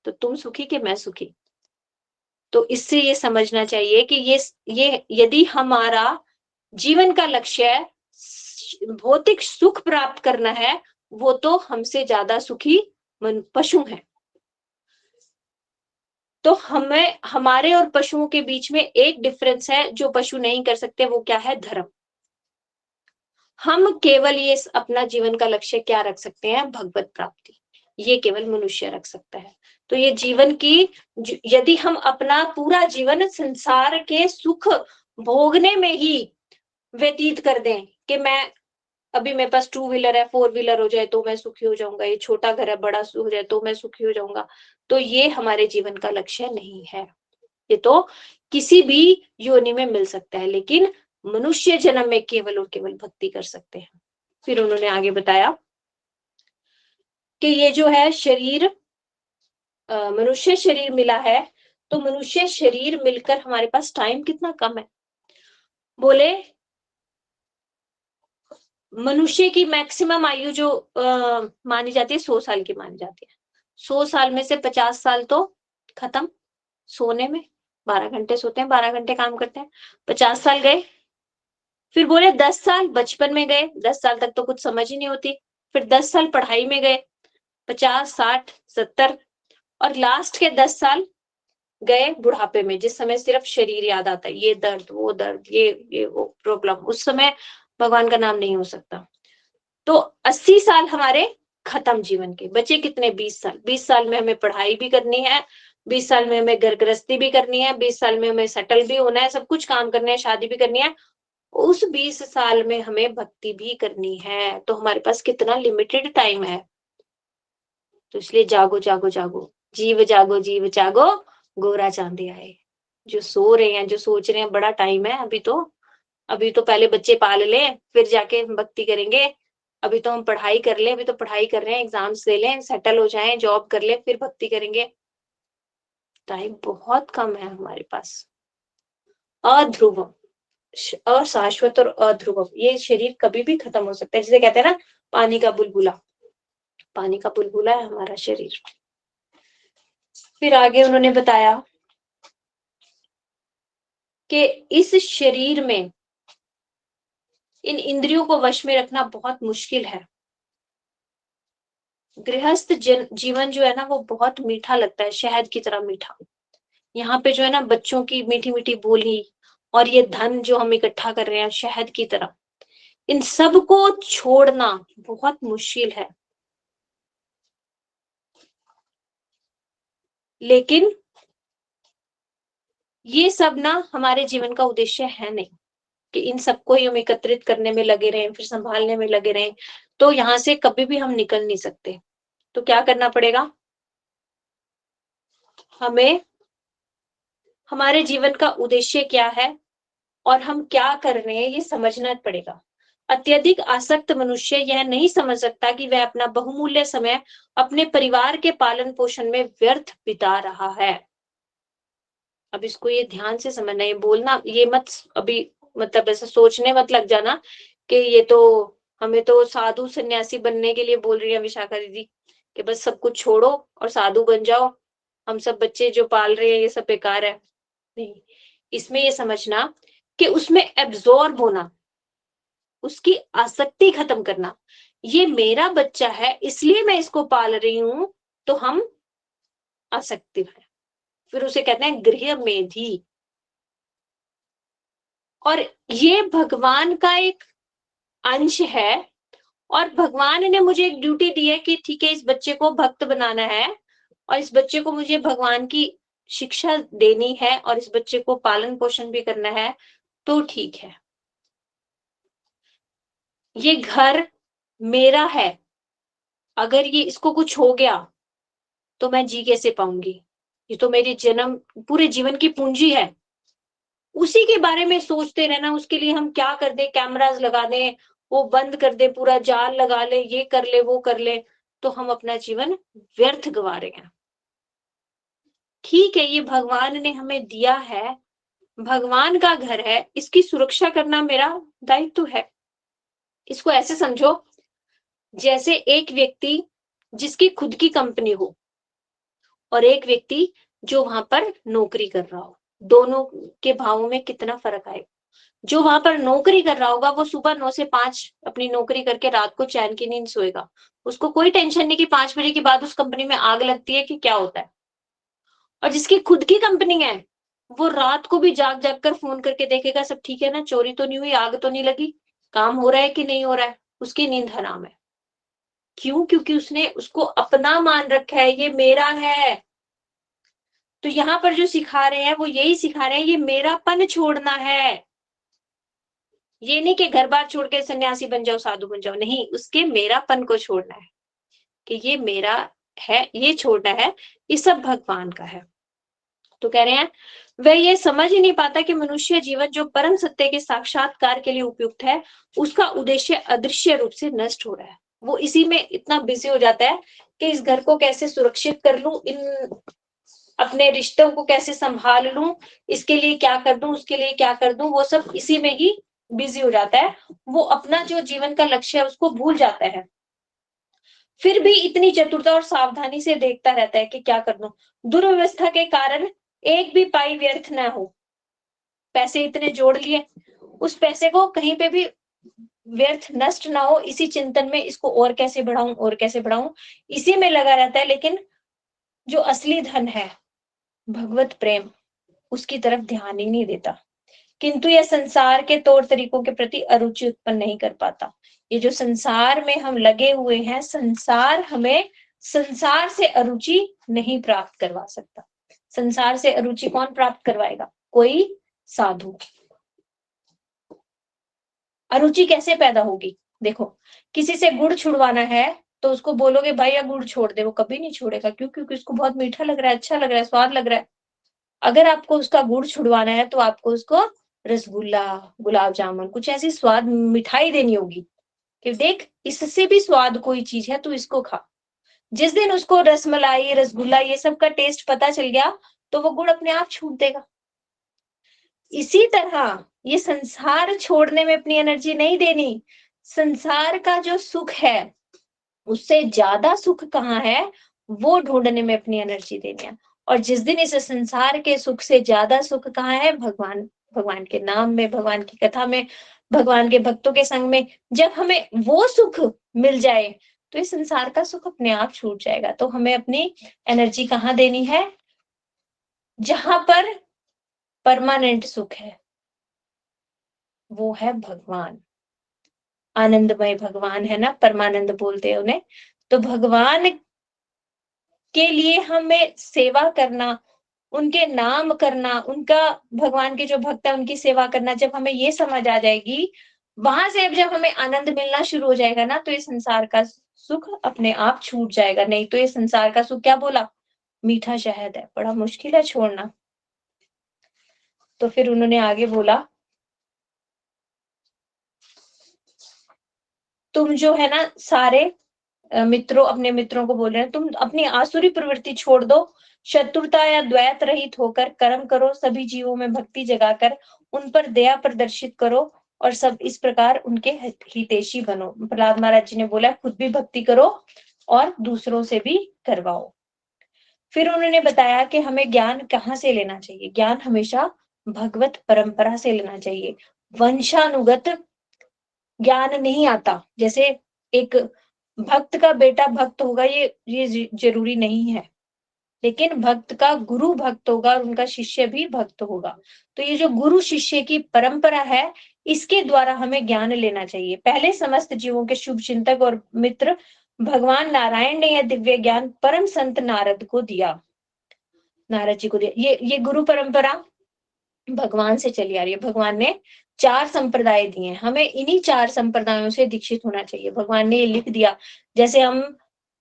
तो तुम सुखी कि मैं सुखी? तो इससे ये समझना चाहिए कि ये यदि हमारा जीवन का लक्ष्य भौतिक सुख प्राप्त करना है, वो तो हमसे ज्यादा सुखी पशु हैं। तो हमें, हमारे और पशुओं के बीच में एक डिफरेंस है जो पशु नहीं कर सकते, वो क्या है? धर्म। हम केवल ये अपना जीवन का लक्ष्य क्या रख सकते हैं? भगवत प्राप्ति। ये केवल मनुष्य रख सकता है। तो ये जीवन की, यदि हम अपना पूरा जीवन संसार के सुख भोगने में ही व्यतीत कर दें कि मैं, अभी मेरे पास 2 व्हीलर है, 4 व्हीलर हो जाए तो मैं सुखी हो जाऊंगा, ये छोटा घर है बड़ा हो जाए तो मैं सुखी हो जाऊंगा, तो ये हमारे जीवन का लक्ष्य नहीं है। ये तो किसी भी योनि में मिल सकता है, लेकिन मनुष्य जन्म में केवल और केवल भक्ति कर सकते हैं। फिर उन्होंने आगे बताया कि ये जो है शरीर, मनुष्य शरीर मिला है, तो मनुष्य शरीर मिलकर हमारे पास टाइम कितना कम है। बोले मनुष्य की मैक्सिमम आयु जो मानी जाती है 100 साल की मानी जाती है। 100 साल में से 50 साल तो खत्म सोने में, 12 घंटे सोते हैं, 12 घंटे काम करते हैं, 50 साल गए। फिर बोले 10 साल बचपन में गए, 10 साल तक तो कुछ समझ ही नहीं होती। फिर 10 साल पढ़ाई में गए, 50, 60, 70, और लास्ट के 10 साल गए बुढ़ापे में, जिस समय सिर्फ शरीर याद आता है, ये दर्द, वो दर्द, ये वो प्रॉब्लम, उस समय भगवान का नाम नहीं हो सकता। तो 80 साल हमारे खत्म जीवन के, बचे कितने? 20 साल। 20 साल में हमें पढ़ाई भी करनी है, 20 साल में हमें घर गृहस्थी भी करनी है, 20 साल में हमें सेटल भी होना है, सब कुछ काम करने हैं, शादी भी करनी है। उस 20 साल में हमें भक्ति भी करनी है, तो हमारे पास कितना लिमिटेड टाइम है। तो इसलिए जागो जागो जागो, जीव जागो जीव जागो, गोरा चांदी आए। जो सो रहे हैं, जो सोच रहे हैं बड़ा टाइम है, अभी तो पहले बच्चे पाल लें फिर जाके भक्ति करेंगे, अभी तो हम पढ़ाई कर लें, अभी तो पढ़ाई कर रहे हैं, एग्जाम्स दे लें, सेटल हो जाएं, जॉब कर लें, फिर भक्ति करेंगे। टाइम बहुत कम है हमारे पास। अध्रुव, अशाश्वत और अध्रुव, ये शरीर कभी भी खत्म हो सकता है, जिसे कहते हैं ना पानी का बुलबुला, पानी का बुलबुला है हमारा शरीर। फिर आगे उन्होंने बताया कि इस शरीर में इन इंद्रियों को वश में रखना बहुत मुश्किल है। गृहस्थ जीवन जो है ना, वो बहुत मीठा लगता है, शहद की तरह मीठा। यहाँ पे जो है ना, बच्चों की मीठी मीठी बोली, और ये धन जो हम इकट्ठा कर रहे हैं शहद की तरह, इन सब को छोड़ना बहुत मुश्किल है। लेकिन ये सब ना हमारे जीवन का उद्देश्य है नहीं कि इन सबको ही हम एकत्रित करने में लगे रहें, फिर संभालने में लगे रहें, तो यहाँ से कभी भी हम निकल नहीं सकते। तो क्या करना पड़ेगा हमें? हमारे जीवन का उद्देश्य क्या है और हम क्या कर रहे हैं, ये समझना पड़ेगा। अत्यधिक आसक्त मनुष्य यह नहीं समझ सकता कि वह अपना बहुमूल्य समय अपने परिवार के पालन पोषण में व्यर्थ बिता रहा है। अब इसको ये ध्यान से समझना, ये बोलना, ये मत अभी मतलब ऐसा सोचने मत लग जाना कि ये तो हमें तो साधु सन्यासी बनने के लिए बोल रही है विशाखा दीदी कि बस सब कुछ छोड़ो और साधु बन जाओ, हम सब बच्चे जो पाल रहे हैं ये सब बेकार है। नहीं, इसमें ये समझना कि उसमें एब्जॉर्ब होना, उसकी आसक्ति खत्म करना। ये मेरा बच्चा है इसलिए मैं इसको पाल रही हूं, तो हम आसक्ति है, फिर उसे कहते हैं गृह मेधी। और ये भगवान का एक अंश है, और भगवान ने मुझे एक ड्यूटी दी है कि ठीक है इस बच्चे को भक्त बनाना है और इस बच्चे को मुझे भगवान की शिक्षा देनी है और इस बच्चे को पालन पोषण भी करना है, तो ठीक है। ये घर मेरा है, अगर ये इसको कुछ हो गया तो मैं जी कैसे पाऊंगी? ये तो मेरी जन्म पूरे जीवन की पूंजी है। उसी के बारे में सोचते रहना, उसके लिए हम क्या कर दें, कैमरास लगा दें, वो बंद कर दे, पूरा जाल लगा ले, ये कर ले, वो कर ले, तो हम अपना जीवन व्यर्थ गवा रहे हैं। ठीक है, ये भगवान ने हमें दिया है, भगवान का घर है, इसकी सुरक्षा करना मेरा दायित्व है। इसको ऐसे समझो जैसे एक व्यक्ति जिसकी खुद की कंपनी हो और एक व्यक्ति जो वहां पर नौकरी कर रहा हो, दोनों के भावों में कितना फर्क आएगा। जो वहां पर नौकरी कर रहा होगा वो सुबह 9 से 5 अपनी नौकरी करके रात को चैन की नींद सोएगा, उसको कोई टेंशन नहीं कि 5 बजे के बाद उस कंपनी में आग लगती है कि क्या होता है। और जिसकी खुद की कंपनी है, वो रात को भी जाग जाग कर फोन करके देखेगा सब ठीक है ना, चोरी तो नहीं हुई, आग तो नहीं लगी, काम हो रहा है कि नहीं हो रहा है, उसकी नींद हराम है। क्यों? क्योंकि उसने उसको अपना मान रखा है, ये मेरा है। तो यहाँ पर जो सिखा रहे हैं वो यही सिखा रहे हैं, ये मेरापन छोड़ना है। ये नहीं कि घर बार छोड़ के सन्यासी बन जाओ, साधु बन जाओ, नहीं, उसके मेरापन को छोड़ना है कि ये मेरा है, ये छोड़ना है, ये सब भगवान का है। तो कह रहे हैं वह ये समझ ही नहीं पाता कि मनुष्य जीवन जो परम सत्य के साक्षात्कार के लिए उपयुक्त है, उसका उद्देश्य अदृश्य रूप से नष्ट हो रहा है। वो इसी में इतना बिजी हो जाता है कि इस घर को कैसे सुरक्षित कर लूं, इन अपने रिश्तों को कैसे संभाल लूं, इसके लिए क्या कर दूं, उसके लिए क्या कर दूं, वो सब इसी में ही बिजी हो जाता है। वो अपना जो जीवन का लक्ष्य है उसको भूल जाता है। फिर भी इतनी चतुरता और सावधानी से देखता रहता है कि क्या कर दूं, दुर्व्यवस्था के कारण एक भी पाई व्यर्थ न हो। पैसे इतने जोड़ लिए, उस पैसे को कहीं पे भी व्यर्थ नष्ट ना हो, इसी चिंतन में इसको और कैसे बढ़ाऊं, और कैसे बढ़ाऊं, इसी में लगा रहता है। लेकिन जो असली धन है, भगवत प्रेम, उसकी तरफ ध्यान ही नहीं देता। किंतु यह संसार के तौर तरीकों के प्रति अरुचि उत्पन्न नहीं कर पाता। ये जो संसार में हम लगे हुए हैं, संसार हमें संसार से अरुचि नहीं प्राप्त करवा सकता। संसार से अरुचि कौन प्राप्त करवाएगा? कोई साधु। अरुचि कैसे पैदा होगी? देखो, किसी से गुड़ छुड़वाना है तो उसको बोलोगे भाई या गुड़ छोड़ दे, वो कभी नहीं छोड़ेगा। क्यों? क्योंकि उसको बहुत मीठा लग रहा है, अच्छा लग रहा है, स्वाद लग रहा है। अगर आपको उसका गुड़ छुड़वाना है तो आपको उसको रसगुल्ला, गुलाब जामुन, कुछ ऐसी स्वाद मिठाई देनी होगी कि देख इससे भी स्वाद कोई चीज है, तू इसको खा। जिस दिन उसको रसमलाई, रसगुल्ला, ये सब का टेस्ट पता चल गया तो वो गुड़ अपने आप छूट देगा। इसी तरह ये संसार छोड़ने में अपनी एनर्जी नहीं देनी। संसार का जो सुख है उससे ज्यादा सुख कहाँ है, वो ढूंढने में अपनी एनर्जी देनी है। और जिस दिन इस संसार के सुख से ज्यादा सुख कहाँ है, भगवान, भगवान के नाम में, भगवान की कथा में, भगवान के भक्तों के संग में, जब हमें वो सुख मिल जाए तो इस संसार का सुख अपने आप छूट जाएगा। तो हमें अपनी एनर्जी कहाँ देनी है? जहां पर परमानेंट सुख है, वो है भगवान। आनंदमय भगवान है ना, परमानंद बोलते हैं उन्हें। तो भगवान के लिए हमें सेवा करना, उनके नाम करना, उनका, भगवान के जो भक्त है उनकी सेवा करना, जब हमें ये समझ आ जाएगी, वहां से अब जब हमें आनंद मिलना शुरू हो जाएगा ना, तो ये संसार का सुख अपने आप छूट जाएगा। नहीं तो ये संसार का सुख क्या बोला? मीठा शहद है, बड़ा मुश्किल है छोड़ना। तो फिर उन्होंने आगे बोला, तुम जो है ना सारे मित्रों, अपने मित्रों को बोल रहे हैं, तुम अपनी आसुरी प्रवृत्ति छोड़ दो, शत्रुता या द्वैत रहित होकर कर्म करो, सभी जीवों में भक्ति जगाकर उन पर दया प्रदर्शित करो, और सब इस प्रकार उनके हितैषी बनो। प्रहलाद महाराज जी ने बोला खुद भी भक्ति करो और दूसरों से भी करवाओ। फिर उन्होंने बताया कि हमें ज्ञान कहाँ से लेना चाहिए। ज्ञान हमेशा भगवत परंपरा से लेना चाहिए। वंशानुगत ज्ञान नहीं आता। जैसे एक भक्त का बेटा भक्त होगा ये जरूरी नहीं है, लेकिन भक्त का गुरु भक्त होगा और उनका शिष्य भी भक्त होगा। तो ये जो गुरु शिष्य की परंपरा है, इसके द्वारा हमें ज्ञान लेना चाहिए। पहले समस्त जीवों के शुभ चिंतक और मित्र भगवान नारायण ने यह दिव्य ज्ञान परम संत नारद को दिया, नारद जी को दिया। ये गुरु परंपरा भगवान से चली आ रही है। भगवान ने 4 संप्रदाय दिए, हमें इन्हीं 4 संप्रदायों से दीक्षित होना चाहिए। भगवान ने ये लिख दिया। जैसे हम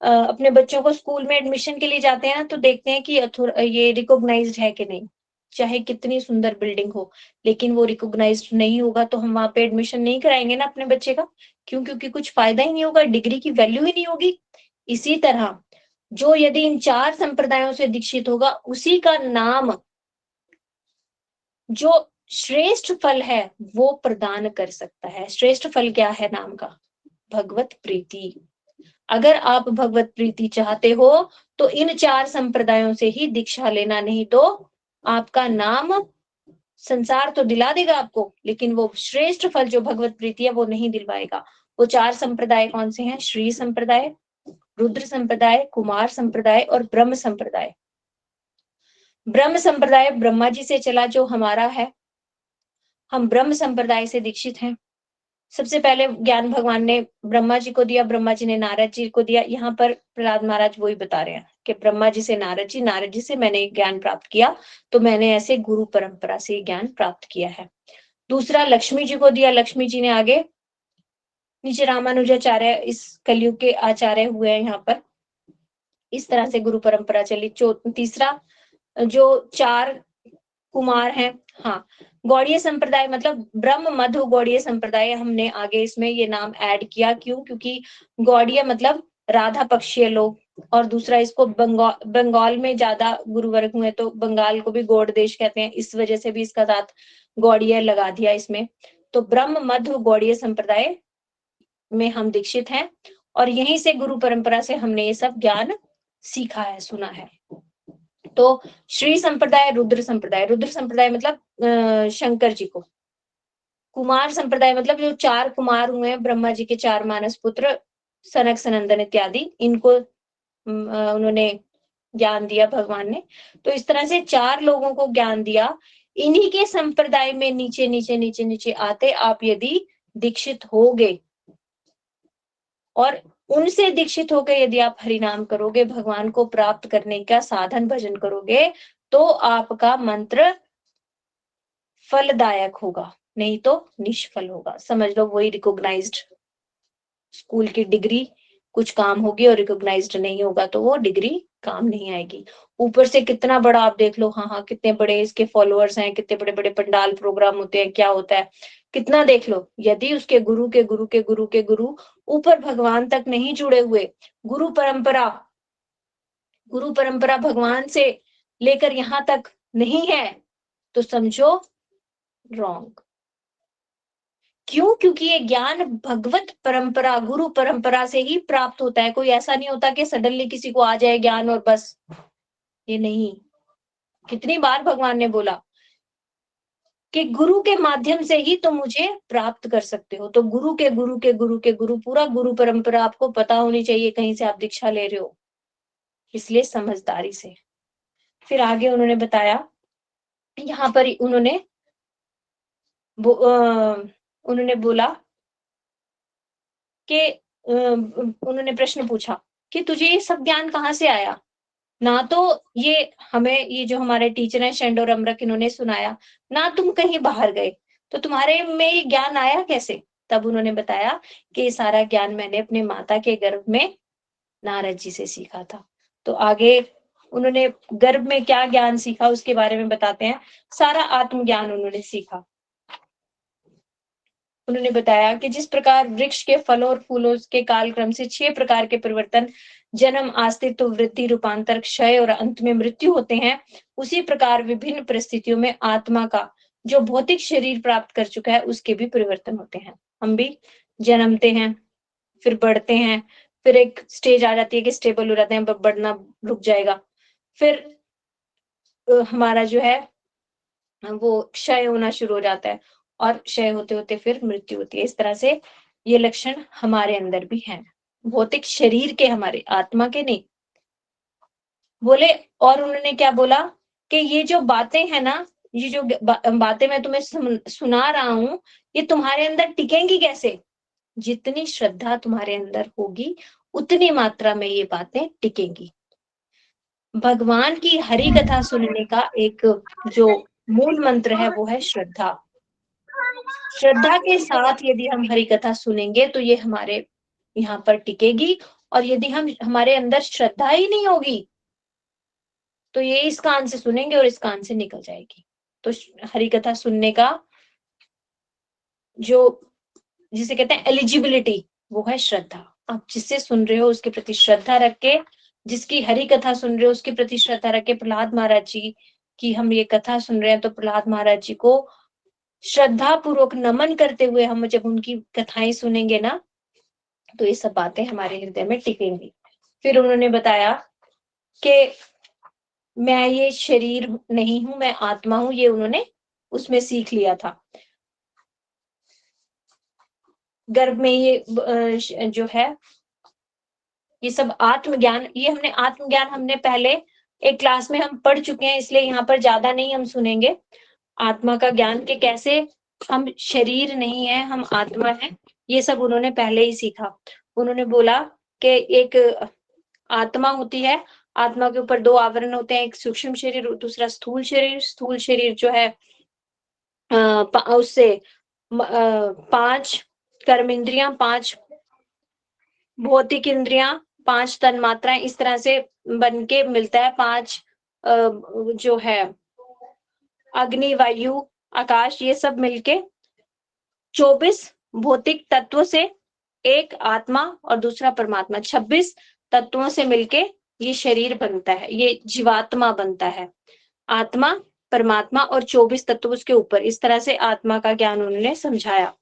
अपने बच्चों को स्कूल में एडमिशन के लिए जाते हैं ना, तो देखते हैं कि ये रिकॉग्नाइज्ड है कि नहीं। चाहे कितनी सुंदर बिल्डिंग हो, लेकिन वो रिकॉग्नाइज्ड नहीं होगा तो हम वहां पे एडमिशन नहीं कराएंगे ना अपने बच्चे का। क्यों? क्योंकि कुछ फायदा ही नहीं होगा, डिग्री की वैल्यू ही नहीं होगी। इसी तरह जो यदि इन 4 संप्रदायों से दीक्षित होगा, उसी का नाम जो श्रेष्ठ फल है वो प्रदान कर सकता है। श्रेष्ठ फल क्या है नाम का? भगवत प्रीति। अगर आप भगवत प्रीति चाहते हो तो इन 4 संप्रदायों से ही दीक्षा लेना, नहीं तो आपका नाम संसार तो दिला देगा आपको, लेकिन वो श्रेष्ठ फल जो भगवत प्रीति है वो नहीं दिलवाएगा। वो 4 संप्रदाय कौन से हैं? श्री संप्रदाय, रुद्र संप्रदाय, कुमार संप्रदाय और ब्रह्म संप्रदाय। ब्रह्म संप्रदाय ब्रह्मा जी से चला जो हमारा है, हम ब्रह्म संप्रदाय से दीक्षित हैं। सबसे पहले ज्ञान भगवान ने ब्रह्मा जी को दिया, ब्रह्मा जी ने नारद जी को दिया। यहाँ पर प्रहलाद महाराज वही बता रहे हैं कि ब्रह्मा जी से नारद जी, नारद जी से मैंने ज्ञान प्राप्त किया, तो मैंने ऐसे गुरु परंपरा से ज्ञान प्राप्त किया है। दूसरा लक्ष्मी जी को दिया, लक्ष्मी जी ने आगे नीचे रामानुजाचार्य इस कलयुग के आचार्य हुए हैं यहाँ पर। इस तरह से गुरु परंपरा चली। तीसरा जो 4 कुमार हैं, हाँ, गौड़ीय संप्रदाय मतलब ब्रह्म मध्य गौड़ीय संप्रदाय हमने आगे इसमें ये नाम ऐड किया। क्यों? क्योंकि गौड़ीय मतलब राधा पक्षीय लोग, और दूसरा इसको बंगाल में ज्यादा गुरुवर्ग हुए तो बंगाल को भी गौड़ देश कहते हैं, इस वजह से भी इसका साथ गौड़ीय लगा दिया इसमें। तो ब्रह्म मध्य गौड़ीय संप्रदाय में हम दीक्षित हैं और यहीं से गुरु परंपरा से हमने ये सब ज्ञान सीखा है, सुना है। तो श्री संप्रदाय, रुद्र संप्रदाय, रुद्र संप्रदाय मतलब शंकर जी को। कुमार संप्रदाय मतलब जो 4 कुमार हुए हैं, ब्रह्मा जी के 4 मानस पुत्र सनक सनंदन इत्यादि, इनको उन्होंने ज्ञान दिया भगवान ने। तो इस तरह से 4 लोगों को ज्ञान दिया। इन्हीं के संप्रदाय में नीचे नीचे नीचे नीचे आते आप यदि दीक्षित होगे और उनसे दीक्षित होकर यदि आप हरिनाम करोगे, भगवान को प्राप्त करने का साधन भजन करोगे, तो आपका मंत्र फलदायक होगा, नहीं तो निष्फल होगा। समझ लो वही रिकॉग्नाइज्ड स्कूल की डिग्री कुछ काम होगी और रिकॉग्नाइज्ड नहीं होगा तो वो डिग्री काम नहीं आएगी। ऊपर से कितना बड़ा आप देख लो, हाँ कितने बड़े इसके फॉलोअर्स हैं, कितने बड़े बड़े पंडाल प्रोग्राम होते हैं, क्या होता है, कितना देख लो। यदि उसके गुरु के गुरु के गुरु के गुरु ऊपर भगवान तक नहीं जुड़े हुए, गुरु परंपरा भगवान से लेकर यहाँ तक नहीं है, तो समझो रॉन्ग। क्यों? क्योंकि ये ज्ञान भगवत परंपरा, गुरु परंपरा से ही प्राप्त होता है। कोई ऐसा नहीं होता कि सडनली किसी को आ जाए ज्ञान और बस, ये नहीं। कितनी बार भगवान ने बोला कि गुरु के माध्यम से ही तो मुझे प्राप्त कर सकते हो। तो गुरु के गुरु के गुरु के गुरु, पूरा गुरु परंपरा आपको पता होनी चाहिए कहीं से आप दीक्षा ले रहे हो, इसलिए समझदारी से। फिर आगे उन्होंने बताया, यहाँ पर उन्होंने बोला कि उन्होंने प्रश्न पूछा कि तुझे ये सब ज्ञान कहाँ से आया? ना तो ये हमें ये जो हमारे टीचर हैं शेंडो और अमरक, इन्होंने सुनाया, ना तुम कहीं बाहर गए, तो तुम्हारे में ये ज्ञान आया कैसे? तब उन्होंने बताया कि ये सारा ज्ञान मैंने अपने माता के गर्भ में नारद जी से सीखा था। तो आगे उन्होंने गर्भ में क्या ज्ञान सीखा उसके बारे में बताते हैं। सारा आत्मज्ञान उन्होंने सीखा। उन्होंने बताया कि जिस प्रकार वृक्ष के फलों और फूलों के कालक्रम से 6 प्रकार के परिवर्तन, जन्म, अस्तित्व, वृद्धि, रूपांतर, क्षय और अंत में मृत्यु होते हैं, उसी प्रकार विभिन्न परिस्थितियों में आत्मा का जो भौतिक शरीर प्राप्त कर चुका है उसके भी परिवर्तन होते हैं। हम भी जन्मते हैं, फिर बढ़ते हैं, फिर एक स्टेज आ जाती है कि स्टेबल हो जाते हैं, बढ़ना रुक जाएगा। फिर हमारा जो है वो क्षय होना शुरू हो जाता है और क्षय होते-होते फिर मृत्यु होती है। इस तरह से ये लक्षण हमारे अंदर भी हैं, भौतिक शरीर के, हमारे आत्मा के नहीं। बोले, और उन्होंने क्या बोला कि ये जो बातें हैं ना, ये जो बातें मैं तुम्हें सुना रहा हूँ, ये तुम्हारे अंदर टिकेंगी कैसे? जितनी श्रद्धा तुम्हारे अंदर होगी, उतनी मात्रा में ये बातें टिकेंगी। भगवान की हरि कथा सुनने का एक जो मूल मंत्र है वो है श्रद्धा। श्रद्धा के साथ यदि हम हरि कथा सुनेंगे तो ये हमारे यहाँ पर टिकेगी, और यदि हम हमारे अंदर श्रद्धा ही नहीं होगी तो ये इस कान से सुनेंगे और इस कान से निकल जाएगी। तो हरि कथा सुनने का जो, जिसे कहते हैं एलिजिबिलिटी, वो है श्रद्धा। आप जिससे सुन रहे हो उसके प्रति श्रद्धा रख के, जिसकी हरि कथा सुन रहे हो उसके प्रति श्रद्धा रख के, प्रहलाद महाराज जी की हम ये कथा सुन रहे हैं तो प्रहलाद महाराज जी को श्रद्धा पूर्वक नमन करते हुए हम जब उनकी कथाएं सुनेंगे ना, तो ये सब बातें हमारे हृदय में टिकेंगी। फिर उन्होंने बताया कि मैं ये शरीर नहीं हूं, मैं आत्मा हूं, ये उन्होंने उसमें सीख लिया था। गर्भ में ये जो है ये सब आत्मज्ञान, ये हमने पहले एक क्लास में हम पढ़ चुके हैं, इसलिए यहाँ पर ज्यादा नहीं हम सुनेंगे। आत्मा का ज्ञान के कैसे हम शरीर नहीं है, हम आत्मा है, ये सब उन्होंने पहले ही सीखा। उन्होंने बोला कि एक आत्मा होती है, आत्मा के ऊपर दो आवरण होते हैं, एक सूक्ष्म शरीर और दूसरा स्थूल शरीर। स्थूल शरीर जो है उससे 5 कर्म इंद्रियां, 5 भौतिक इंद्रियां, 5 तन्मात्राएं, इस तरह से बन के मिलता है। 5 जो है अग्नि, वायु, आकाश, ये सब मिलके 24 भौतिक तत्व से एक आत्मा और दूसरा परमात्मा, 26 तत्वों से मिलके ये शरीर बनता है, ये जीवात्मा बनता है। आत्मा, परमात्मा और 24 तत्व उसके ऊपर, इस तरह से आत्मा का ज्ञान उन्होंने समझाया।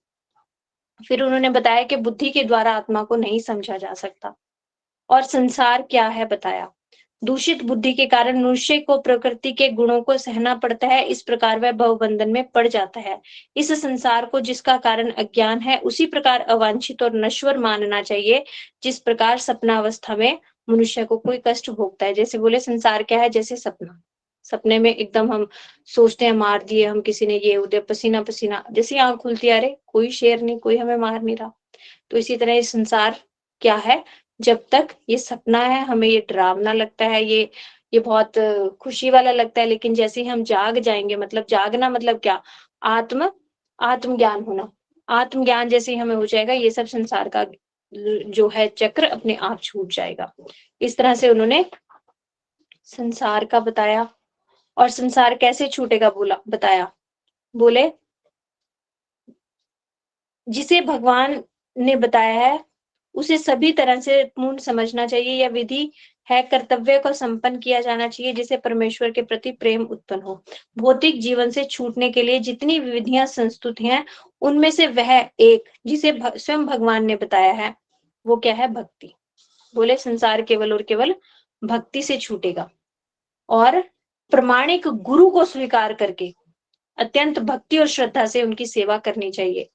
फिर उन्होंने बताया कि बुद्धि के द्वारा आत्मा को नहीं समझा जा सकता। और संसार क्या है बताया। दूषित बुद्धि के कारण मनुष्य को प्रकृति के गुणों को सहना पड़ता है, इस प्रकार वह भवबंधन में पड़ जाता है। इस संसार को जिसका कारण अज्ञान है, उसी प्रकार अवांछित और नश्वर मानना चाहिए, जिस प्रकार सपनावस्था में मनुष्य को कोई कष्ट भोगता है। जैसे बोले संसार क्या है, जैसे सपना, सपने में एकदम हम सोचते हैं मार दिए हम किसी ने, ये उदय पसीना पसीना, जैसे आंख खुलती है, अरे कोई शेर नहीं, कोई हमें मार नहीं रहा। तो इसी तरह ये संसार क्या है, जब तक ये सपना है हमें ये डरावना लगता है, ये बहुत खुशी वाला लगता है, लेकिन जैसे ही हम जाग जाएंगे, मतलब जागना मतलब क्या, आत्मज्ञान होना, आत्मज्ञान जैसे ही हमें हो जाएगा, ये सब संसार का जो है चक्र अपने आप छूट जाएगा। इस तरह से उन्होंने संसार का बताया। और संसार कैसे छूटेगा बताया। बोले जिसे भगवान ने बताया है उसे सभी तरह से पूर्ण समझना चाहिए। यह विधि है कर्तव्य को संपन्न किया जाना चाहिए, जिसे परमेश्वर के प्रति प्रेम उत्पन्न हो। भौतिक जीवन से छूटने के लिए जितनी विधियां संस्तुत हैं, उनमें से वह एक जिसे स्वयं भगवान ने बताया है, वो क्या है, भक्ति। बोले संसार केवल और केवल भक्ति से छूटेगा, और प्रमाणिक गुरु को स्वीकार करके अत्यंत भक्ति और श्रद्धा से उनकी सेवा करनी चाहिए।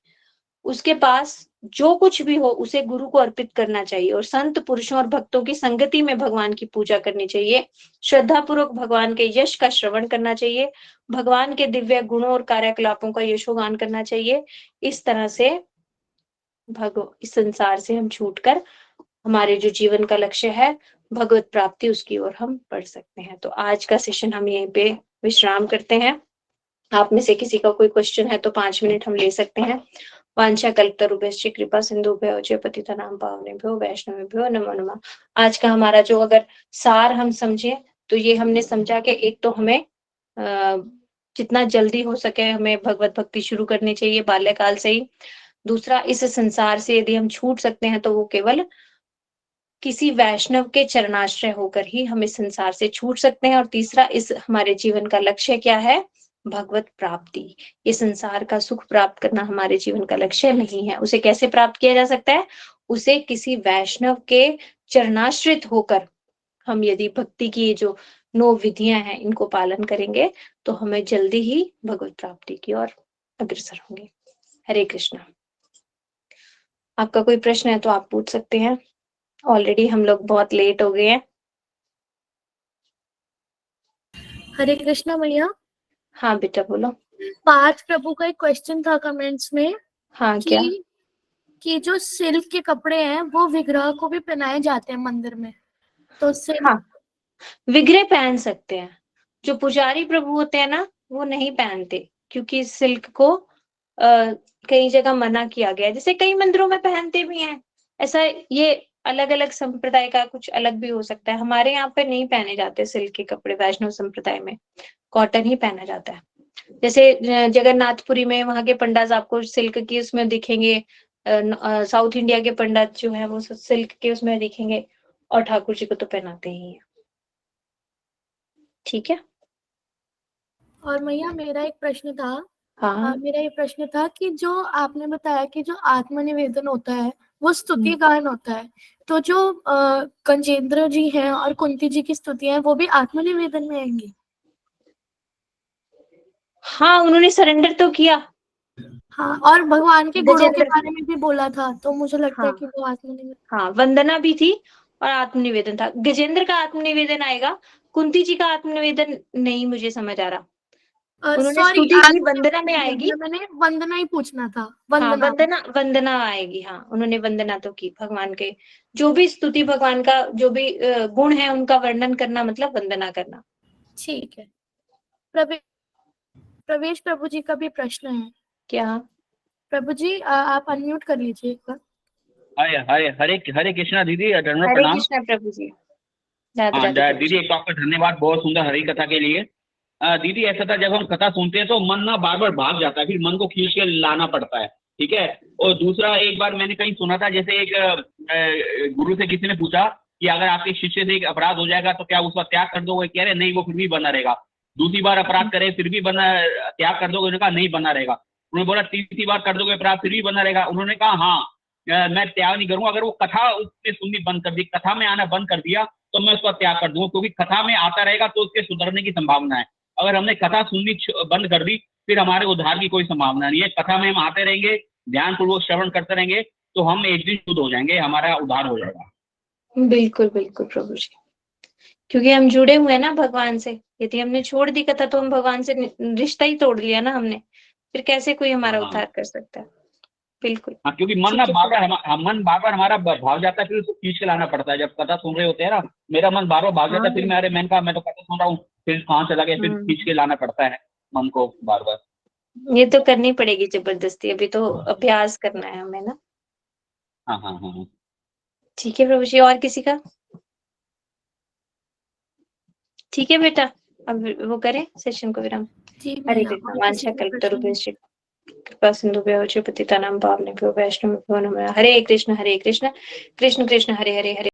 उसके पास जो कुछ भी हो उसे गुरु को अर्पित करना चाहिए, और संत पुरुषों और भक्तों की संगति में भगवान की पूजा करनी चाहिए। श्रद्धा पूर्वक भगवान के यश का श्रवण करना चाहिए, भगवान के दिव्य गुणों और कार्यकलापों का यशोगान करना चाहिए। इस तरह से इस संसार से हम छूटकर हमारे जो जीवन का लक्ष्य है भगवत प्राप्ति, उसकी ओर हम बढ़ सकते हैं। तो आज का सेशन हम यहीं पे विश्राम करते हैं। आप में से किसी का कोई क्वेश्चन है तो 5 मिनट हम ले सकते हैं। वांछा कल्पतरुभ्यश्च कृपा सिंधुभ्यो च पतितनां पावनेभ्यो वैष्णवेभ्यो नमो नमः। आज का हमारा जो अगर सार हम समझे तो ये हमने समझा कि एक तो हमें जितना जल्दी हो सके हमें भगवत भक्ति शुरू करनी चाहिए बाल्यकाल से ही। दूसरा, इस संसार से यदि हम छूट सकते हैं तो वो केवल किसी वैष्णव के चरणाश्रय होकर ही हम इस संसार से छूट सकते हैं। और तीसरा, इस हमारे जीवन का लक्ष्य क्या है, भगवत प्राप्ति। ये संसार का सुख प्राप्त करना हमारे जीवन का लक्ष्य नहीं है। उसे कैसे प्राप्त किया जा सकता है? उसे किसी वैष्णव के चरणाश्रित होकर हम यदि भक्ति की ये जो 9 विधियां हैं इनको पालन करेंगे तो हमें जल्दी ही भगवत प्राप्ति की ओर अग्रसर होंगे। हरे कृष्णा। आपका कोई प्रश्न है तो आप पूछ सकते हैं। ऑलरेडी हम लोग बहुत लेट हो गए हैं। हरे कृष्णा भैया। हाँ बेटा बोलो। पार्थ प्रभु का एक क्वेश्चन था कमेंट्स में। हाँ क्या? कि जो सिल्क के कपड़े हैं वो विग्रह को भी पहनाए जाते हैं मंदिर में, तो सिल्क। हाँ, विग्रह पहन सकते हैं। जो पुजारी प्रभु होते हैं ना वो नहीं पहनते, क्योंकि सिल्क को कई जगह मना किया गया है। जैसे कई मंदिरों में पहनते भी हैं। ऐसा ये अलग अलग संप्रदाय का कुछ अलग भी हो सकता है। हमारे यहाँ पे नहीं पहने जाते सिल्क के कपड़े। वैष्णव संप्रदाय में कॉटन ही पहना जाता है। जैसे जगन्नाथपुरी में वहां के पंडाज आपको सिल्क की उसमें दिखेंगे। साउथ इंडिया के पंडित जो है वो सिल्क के उसमें दिखेंगे, और ठाकुर जी को तो पहनाते ही है। ठीक है। और भैया मेरा एक प्रश्न था। हाँ। मेरा ये प्रश्न था कि जो आपने बताया कि जो आत्मनिवेदन होता है वो स्तुति गान होता है, तो जो गजेंद्र जी हैं और कुंती जी की स्तुतियां हैं वो भी आत्मनिवेदन में आएंगी? हाँ, उन्होंने सरेंडर तो किया। हाँ, और भगवान के गुणों के गजेंद्र। बारे में भी बोला था, तो मुझे लगता है हाँ कि वो आत्मनिवेदन। हाँ, वंदना भी थी और आत्मनिवेदन था। गजेंद्र का आत्मनिवेदन आएगा, कुंती जी का आत्मनिवेदन नहीं मुझे समझ आ रहा। उन्होंने सॉरी, स्तुति की, वंदना में आएगी। मैंने वंदना ही पूछना था। हाँ, वंदना। वंदना आएगी। हाँ, उन्होंने वंदना तो की। भगवान के जो भी स्तुति, भगवान का जो भी गुण है उनका वर्णन करना मतलब वंदना करना। ठीक है। प्रवेश प्रभु जी का भी प्रश्न है। क्या? प्रभु जी आप अनम्यूट कर लीजिए एक बार। हरे हरे हरे हरे कृष्णा दीदी, धन्यवाद, हरे प्रणाम। कृष्णा प्रभु जी। राधे हाँ राधे प्रभु दीदी, जी। एक तो आपका धन्यवाद, बहुत सुंदर हरी कथा के लिए। दीदी ऐसा था, जब हम कथा सुनते हैं तो मन ना बार बार भाग जाता है, फिर मन को खींच के लाना पड़ता है। ठीक है। और दूसरा, एक बार मैंने कहीं सुना था, जैसे एक गुरु से किसी ने पूछा कि अगर आपके शिष्य से एक अपराध हो जाएगा तो क्या उसका त्याग कर दोगे? कह रहे नहीं, वो फिर भी बना रहेगा। दूसरी बार अपराध करे फिर भी बना, त्याग कर दोगे? उन्होंने कहा नहीं, बना रहेगा। उन्होंने बोला तीसरी बार कर दोगे अपराध फिर भी बना रहेगा? उन्होंने कहा हाँ, मैं त्याग नहीं करूंगा। अगर वो कथा उसने सुननी बंद कर दी, कथा में आना बंद कर दिया, तो मैं उसका त्याग कर दूंगा, क्योंकि कथा में आता रहेगा तो उसके सुधरने की संभावना है। अगर हमने कथा सुननी बंद कर दी फिर हमारे उद्धार की कोई संभावना नहीं है। कथा में हम आते रहेंगे, ध्यान पूर्वक श्रवण करते रहेंगे, तो हम एक दिन शुद्ध हो जाएंगे, हमारा उद्धार हो जाएगा। बिल्कुल बिल्कुल प्रभु जी, क्योंकि हम जुड़े हुए हैं ना भगवान से। यदि हमने छोड़ दी कथा तो हम भगवान से रिश्ता ही तोड़ लिया ना हमने। फिर कैसे कोई हाँ हमारा हाँ उद्धार कर सकता है? बिल्कुल। हाँ, क्योंकि मन ना ठीक है बार प्रभु। बार मन बार बार हमारा भाग जाता है, फिर उसको खींच के लाना पड़ता है। जब कथा सुन रहे होते हैं ना, मेरा मन बार बार भाग जाता है, फिर हाँ। मैं कहा मैं तो कथा सुन रहा हूँ, फिर कहाँ चला गया, फिर खींच के लाना पड़ता है मन को बार बार। ये तो करनी पड़ेगी जबरदस्ती, अभी तो अभ्यास करना है हमें ना। हाँ हाँ हाँ हाँ। ठीक है प्रभु जी, और किसी का? ठीक है बेटा, अब वो करें सेशन को विराम। जी हरे भैया, कृष्ण। और किसी वांछा का कल्पतरु प्रश्न? कृपा सिंधु पतितानां पावनेभ्यो वैष्णवेभ्यो नमः। हरे कृष्ण कृष्ण कृष्ण हरे हरे, हरे